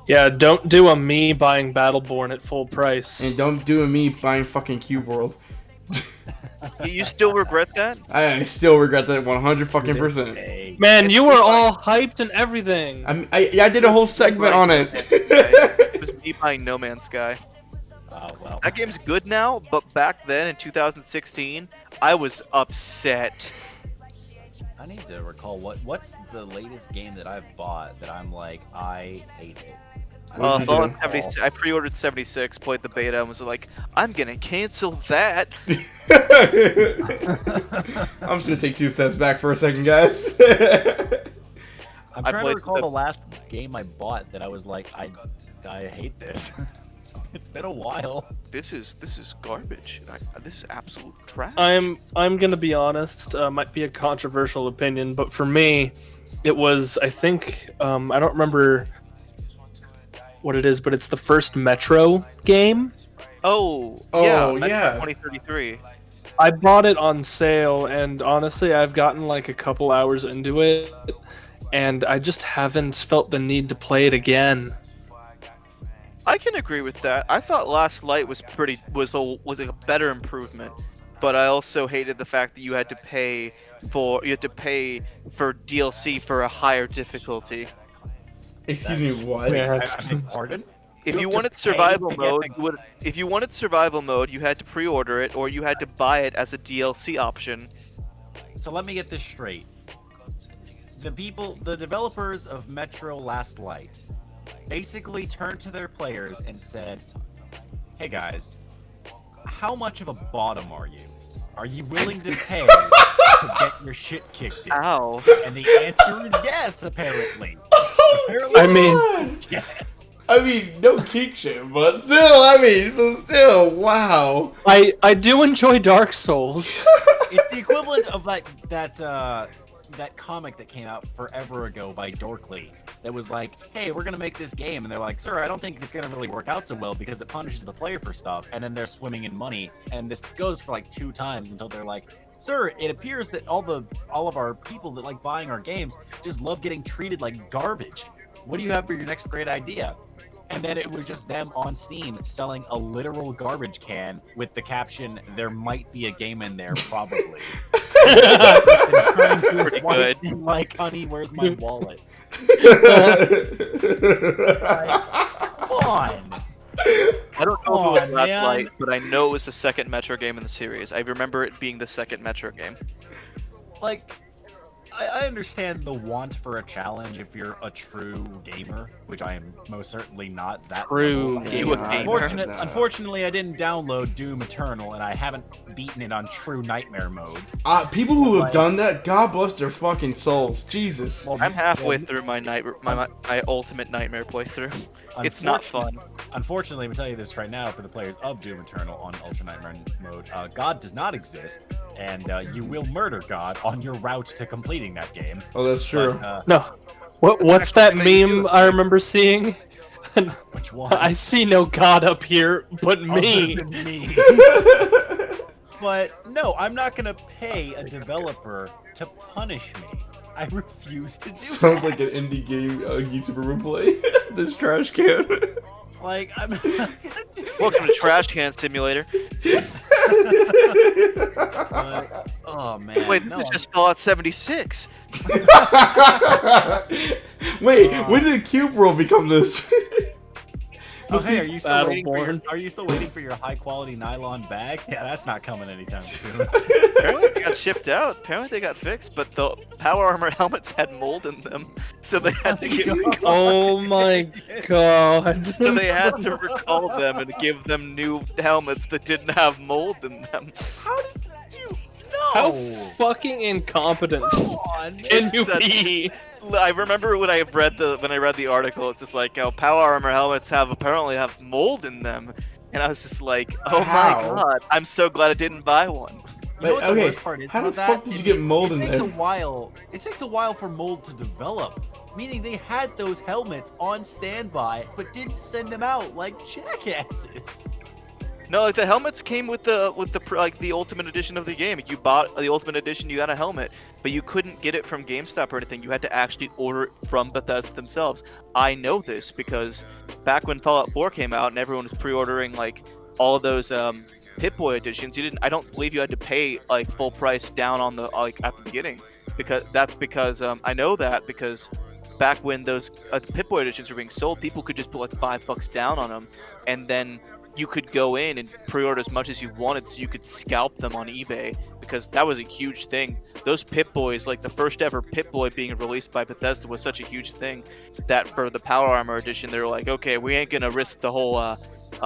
Yeah, don't do a me buying Battleborn at full price. And don't do a me buying fucking Cube World. You still regret that? I still regret that 100 fucking percent. Hey, Man, you were all hyped and everything. I did a whole segment on it. It was me buying No Man's Sky. oh well. That game's good now, but back then in 2016, I was upset. I need to recall what's the latest game that I've bought that I'm like I hate it. What did you Fallout do? 76. I pre-ordered 76, played the beta, and was like, I'm gonna cancel that. I'm just gonna take 2 steps back for a second, guys. I'm I trying to played recall the- the last game I bought that I was like I hate this. It's been a while. This is garbage. This is absolute trash. I'm gonna be honest. Might be a controversial opinion, but for me, it was. I think I don't remember what it is, but it's the first Metro game. Oh, Oh, yeah. Metro yeah. 2033. I bought it on sale, and honestly, I've gotten like a couple hours into it, and I just haven't felt the need to play it again. I can agree with that. I thought Last Light was a better improvement, but I also hated the fact that you had to pay for DLC for a higher difficulty. Excuse me, what? Yeah. I beg pardon? If You you have to wanted pay survival to get mode, the- if you wanted survival mode, you had to pre-order it or you had to buy it as a DLC option. So let me get this straight. The developers of Metro Last Light, basically turned to their players and said, "Hey guys, how much of a bottom are you? Are you willing to pay to get your shit kicked in?" Ow. And the answer is yes, apparently. Apparently, I mean- yes. I mean, no kick shit, but still, wow. I do enjoy Dark Souls. It's the equivalent of that comic that came out forever ago by Dorkly that was like, "Hey, we're gonna make this game," and they're like, "Sir, I don't think it's gonna really work out so well because it punishes the player for stuff," and then they're swimming in money, and this goes for like 2 times until they're like, "Sir, it appears that all of our people that like buying our games just love getting treated like garbage. What do you have for your next great idea?" And then it was just them on Steam selling a literal garbage can with the caption, "There might be a game in there, probably." Turning to his Pretty wife good. being like, "Honey, where's my wallet?" Come on. I don't know if it was Come on, Last man. Light, but I know it was the second Metro game in the series. I remember it being the second Metro game. Like, I understand the want for a challenge if you're a true gamer, which I am most certainly not that True level. You a gamer? Unfortunately, I didn't download Doom Eternal, and I haven't beaten it on true nightmare mode. People who have done that, God bless their fucking souls. Jesus. I'm halfway through my my ultimate nightmare playthrough. It's not fun. Unfortunately, I'm gonna tell you this right now for the players of Doom Eternal on Ultra Nightmare mode, God does not exist, and you will murder God on your route to completing that game. Oh, that's true. But, No. What's that actually the thing that you meme do. I remember seeing? which one? I see no god up here but me. Other than me. But no, I'm not gonna pay a developer to punish me. I refuse to do Sounds that. like an indie game YouTuber would play. This trash can. Like, I'm not gonna do Welcome to Trash Can Simulator. that. Oh man. Wait, no, this is I'm- just Fallout 76. Wait, when did Cube World become this? Oh, hey, are you still waiting for your, Battleborn. are you still waiting for your high quality nylon bag? Yeah, that's not coming anytime soon. Apparently they got shipped out. Apparently they got fixed, but the power armor helmets had mold in them, so they had to get Oh my god. so they had to recall them and give them new helmets that didn't have mold in them. How did you know? How fucking incompetent Come on, man. can you That- be? I remember when I read the article, it's just like, oh, power armor helmets apparently have mold in them, and I was just like, oh How? my god, I'm so glad I didn't buy one. You know what the okay, worst part is how the about fuck that? did you get mold in It takes there? a while. It takes a while for mold to develop. Meaning they had those helmets on standby, but didn't send them out like jackasses. No, like the helmets came with the ultimate edition of the game. You bought the ultimate edition, you got a helmet, but you couldn't get it from GameStop or anything. You had to actually order it from Bethesda themselves. I know this because back when Fallout 4 came out and everyone was pre-ordering like all those Pip-Boy editions, I don't believe you had to pay like full price down on the like at the beginning, because I know that because back when those Pip-Boy editions were being sold, people could just put like $5 down on them, and then you could go in and pre-order as much as you wanted, so you could scalp them on eBay, because that was a huge thing. Those Pip-Boys, like the first ever Pip-Boy being released by Bethesda, was such a huge thing that for the Power Armor edition, they were like, okay, we ain't gonna risk the whole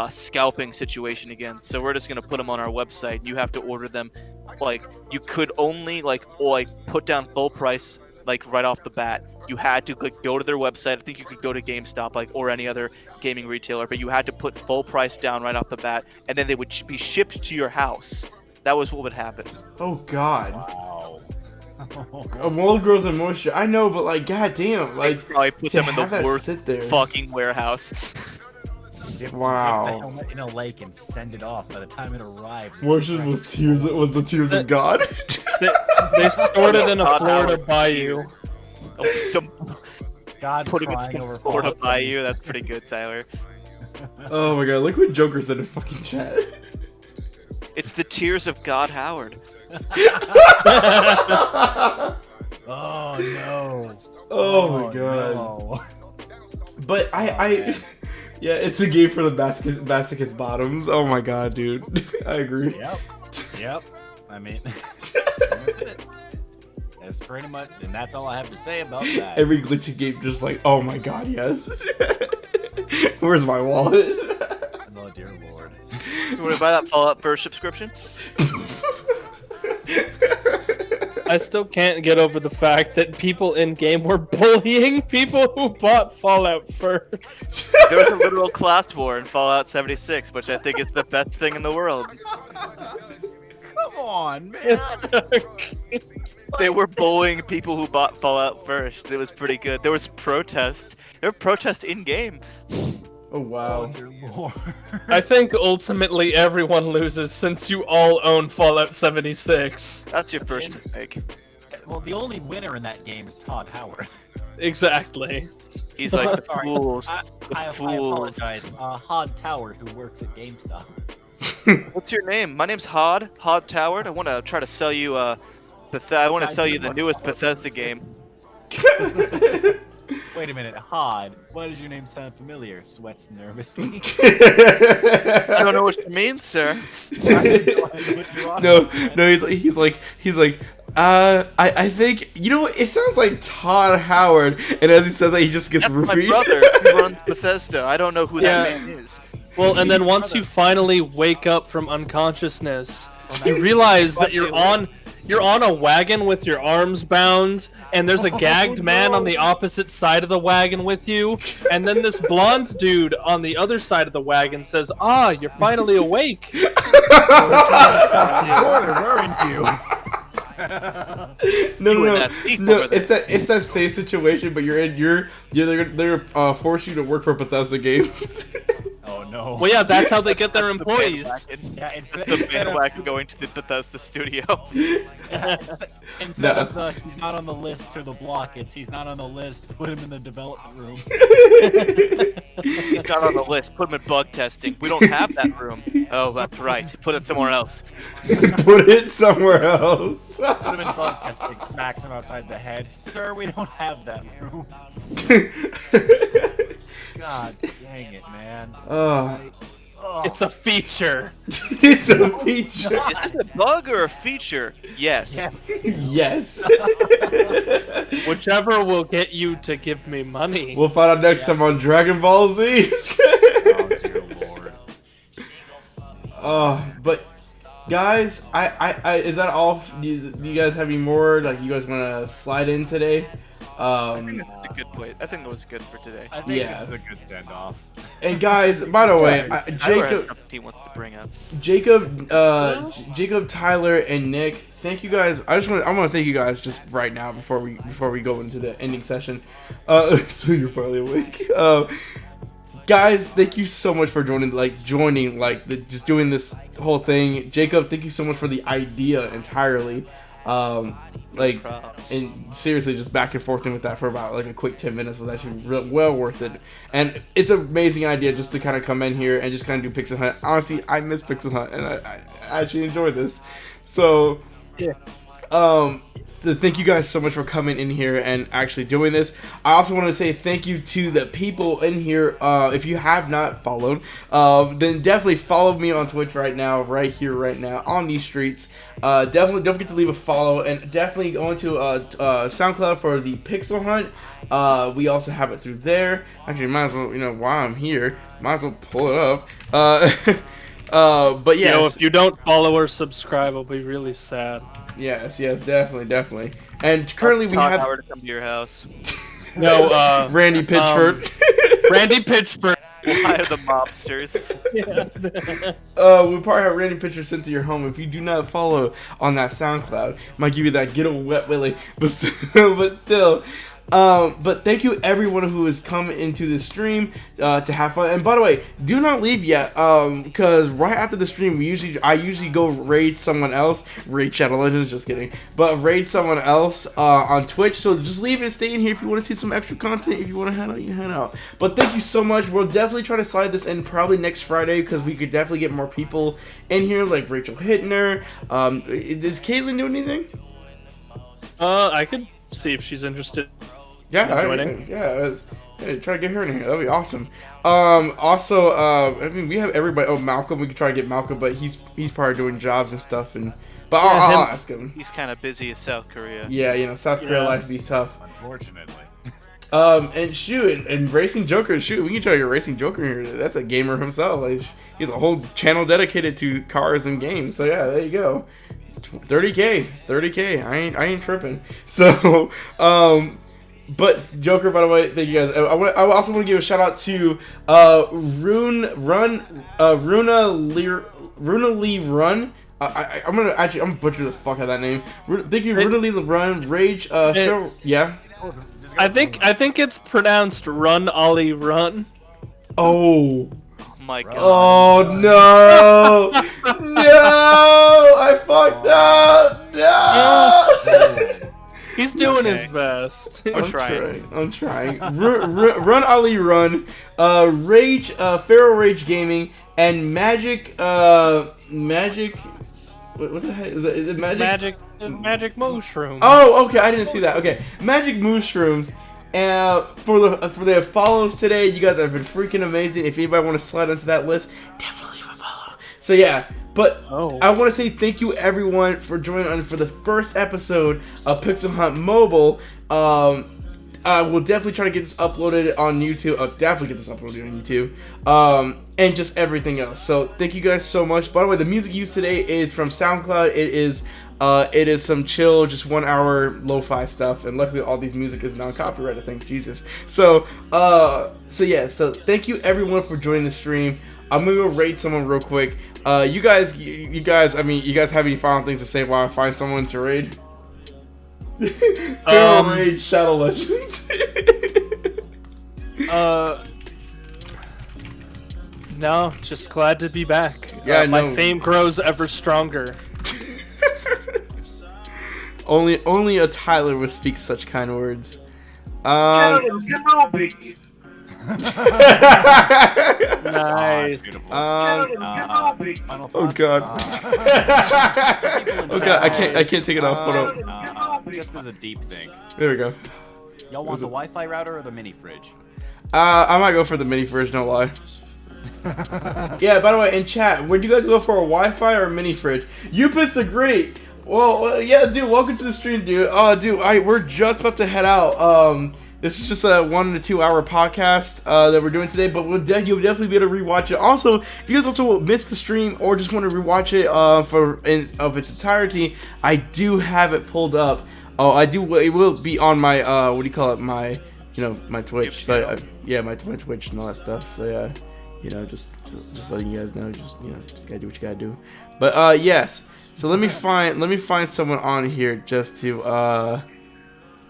scalping situation again, so we're just gonna put them on our website. You have to order them, like you could only like put down full price like right off the bat. You had to like go to their website. I think you could go to GameStop like or any other gaming retailer, but you had to put full price down right off the bat, and then they would be shipped to your house. That was what would happen. Oh God. Wow. A mold grows in moisture. I know, but like, goddamn, Like like probably put to them in have the that worst sit there. fucking warehouse. Dip Wow. the helmet in a lake and send it off. By the time it arrives, it's Moisture fresh. was tears. It was the tears of God. They stored it in a God, Florida Howard. bayou. Oh, some God putting in crying some over Florida Fallout Bayou. That's pretty good, Tyler. Oh my God! Look what Joker said in fucking chat. It's the tears of God Howard. Oh no. Oh my God! No. But man. yeah, it's a game for the masochist bottoms. Oh my God, dude! I agree. Yep. Yep. I mean, that's pretty much, and that's all I have to say about that. Every glitchy game, just like, oh my God, yes. Where's my wallet? Oh dear lord. You want to buy that Fallout First subscription? I still can't get over the fact that people in game were bullying people who bought Fallout first. There was a literal class war in Fallout 76, which I think is the best thing in the world. Come on, man. It's They were bullying people who bought Fallout First. It was pretty good. There was protest. There were protests in game. Oh Oh wow. dear lord. I think ultimately everyone loses since you all own Fallout 76. That's your first mistake. Well, the only winner in that game is Todd Howard. Exactly. He's like the Sorry, fools. I fools. apologize. Hod Toward, who works at GameStop. What's your name? My name's Hod Toward. I want to try to sell you I want to sell you the newest Bethesda game. Wait a minute, Hod. Why does your name sound familiar? Sweats nervously. I don't know what you mean, sir. No, he's like, I think, you know what, it sounds like Todd Howard, and as he says that, he just gets That's my roofied. brother who runs Bethesda. I don't know who that Yeah. man is. Well, and then once you finally wake up from unconsciousness, you realize that you're on a wagon with your arms bound, and there's a gagged man on the opposite side of the wagon with you, and then this blonde dude on the other side of the wagon says, "Ah, you're finally awake." Weren't you? No, Doing that thief over there. it's that same situation, but they're force you to work for Bethesda Games. Oh no. Well, yeah, that's how they get their The employees. bandwagon. Yeah, it's The bandwagon going to the Bethesda studio. Instead No. of the he's not on the list to the block, it's he's not on the list, put him in the development room. He's not on the list. Put him in bug testing. We don't have that room. Oh, that's right. Put it somewhere else. Put it somewhere else. Put him in bug testing, smacks him outside the head. Sir, we don't have that room. God dang it, man. Oh, Oh, It's a feature. it's a feature. Is this a bug or a feature? Yes. yeah. Yes. Whichever will get you to give me money. We'll find out next time on Dragon Ball Z. Oh dear lord. But guys, I is that all? Do you guys have any more? Like, you guys want to slide in today? I think that's a good point. I think that was good for today. I think Yeah. this is a good send off. And guys, by the way, Tyler has Jacob, something he wants to bring up. Jacob, Tyler, and Nick, thank you guys. I want to thank you guys just right now before we go into the ending session. So you're finally awake. Guys, thank you so much for joining just doing this whole thing. Jacob, thank you so much for the idea entirely. Like, Props. and seriously, just back and forth with that for about like a quick 10 minutes was actually well worth it. And it's an amazing idea just to kind of come in here and just kind of do Pixel Hunt. Honestly, I miss Pixel Hunt, and I actually enjoy this. So, Yeah. Thank you guys so much for coming in here and actually doing this. I also want to say thank you to the people in here. If you have not followed, then definitely follow me on Twitch right now, right here, right now, on these streets. Definitely don't forget to leave a follow, and definitely go into SoundCloud for the Pixel Hunt. We also have it through there. Actually, might as well, while I'm here, might as well pull it up. But yes. If you don't follow or subscribe, I'll be really sad. Yes, definitely. And currently we Todd have Howard to come to your house. No, Randy Pitchford. Randy Pitchford. We'll hire the mobsters. We probably have Randy Pitchford sent to your home. If you do not follow on that SoundCloud, might give you that get a wet willy, but still. But thank you everyone who has come into the stream to have fun. And by the way, do not leave yet, because right after the stream, I usually go raid someone else, raid Shadow Legends, just kidding, but raid someone else on Twitch. So just leave and stay in here if you want to see some extra content. If you want to head out, you head out. But thank you so much. We'll definitely try to slide this in probably next Friday, because we could definitely get more people in here, like Rachel Hittner. Does Caitlin do anything? I could see if she's interested. Yeah, joining. Try to get her in here. That'd be awesome. Also, I mean, we have everybody. Oh, Malcolm. We could try to get Malcolm, but he's probably doing jobs and stuff. But I'll ask him. He's kind of busy in South Korea. Yeah, South Korea life be tough. Unfortunately. And shoot, and Racing Joker. Shoot, we can try to get Racing Joker in here. That's a gamer himself. Like, he has a whole channel dedicated to cars and games. So yeah, there you go. 30K. I ain't tripping. So, But Joker, by the way, thank you guys. I also want to give a shout out to Runa Lee Run. I'm gonna butcher the fuck out of that name. Thank you, Runa Lee Run. Rage. Yeah. I think it's pronounced Run Ollie Run. Oh. My God. Oh no! No! I fucked up. No! He's doing his best. I'm trying. I'm trying. Run Ali Run, Rage, Feral Rage Gaming, and Magic. What the heck is that? Is it Magic? Magic Mushrooms. Oh, okay. I didn't see that. Okay, Magic Mushrooms. For the follows today, you guys have been freaking amazing. If anybody want to slide onto that list, definitely leave a follow. So yeah. But I want to say thank you everyone for joining on for the first episode of Pixel Hunt Mobile. I will definitely try to get this uploaded on YouTube. I'll definitely get this uploaded on YouTube. And just everything else. So thank you guys so much. By the way, the music used today is from SoundCloud. It is some chill, just 1 hour lo-fi stuff. And luckily all these music is non-copyrighted, thank Jesus. So thank you everyone for joining the stream. I'm gonna go raid someone real quick. You guys, I mean, you guys have any final things to say while I find someone to raid? Raid Shadow Legends. No, just glad to be back. Yeah, my fame grows ever stronger. Only a Tyler would speak such kind words. Nice. Oh god. I can't take it off. Hold on. Just as a deep thing. There we go. Y'all want the Wi-Fi router or the mini fridge? I might go for the mini fridge, no lie. Yeah, by the way, in chat, would you guys go for a Wi-Fi or a mini fridge? You pissed the great. Well, yeah, dude, welcome to the stream, dude. Oh, dude, we're just about to head out. This is just a 1 to 2 hour podcast that we're doing today, but you'll definitely be able to rewatch it. Also, if you guys also missed the stream or just want to rewatch it of its entirety, I do have it pulled up. Oh, I do. It will be on my what do you call it? My my Twitch. So my Twitch and all that stuff. So yeah, just letting you guys know. Just gotta do what you gotta do. But yes. So let me find someone on here just to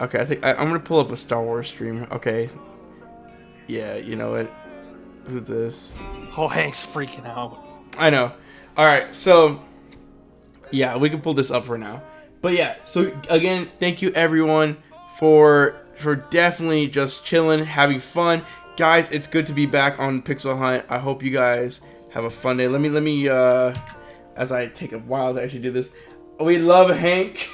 Okay, I think I'm gonna pull up a Star Wars stream. Okay. Yeah, you know what? Who's this? Oh, Hank's freaking out. I know. Alright, so yeah, we can pull this up for now. But yeah, so again, thank you everyone for definitely just chilling, having fun. Guys, it's good to be back on Pixel Hunt. I hope you guys have a fun day. Let me as I take a while to actually do this. We love Hank.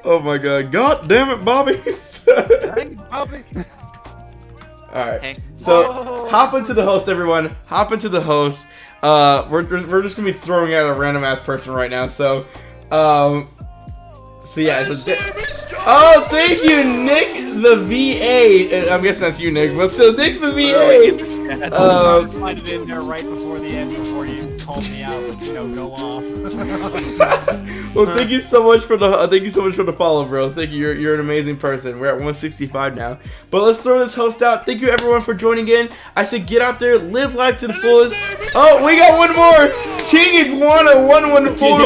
Oh my god. God damn it, Bobby. Bobby. Alright. So hop into the host, everyone. Hop into the host. We're just gonna be throwing out a random ass person right now. So yeah. Oh, thank you, Nick the VA. I'm guessing that's you, Nick. But still, Nick the VA. I slide it in there right before the end, before you called me out, but go off. Well, thank you so much for the follow, bro. Thank you. You're an amazing person. We're at 165 now. But let's throw this host out. Thank you everyone for joining in. I said get out there, live life to the fullest. Oh, we got one more. King Iguana 114.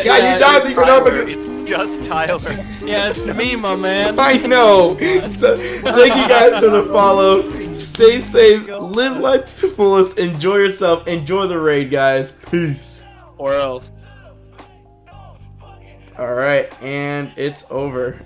God, you died before nobody. It's just Tyler. Yeah, it's me, my man. I know. So, thank you guys for the follow. Stay safe. Live life to the fullest. Enjoy yourself. Enjoy the raid, guys. Peace. Or else. All right, and it's over.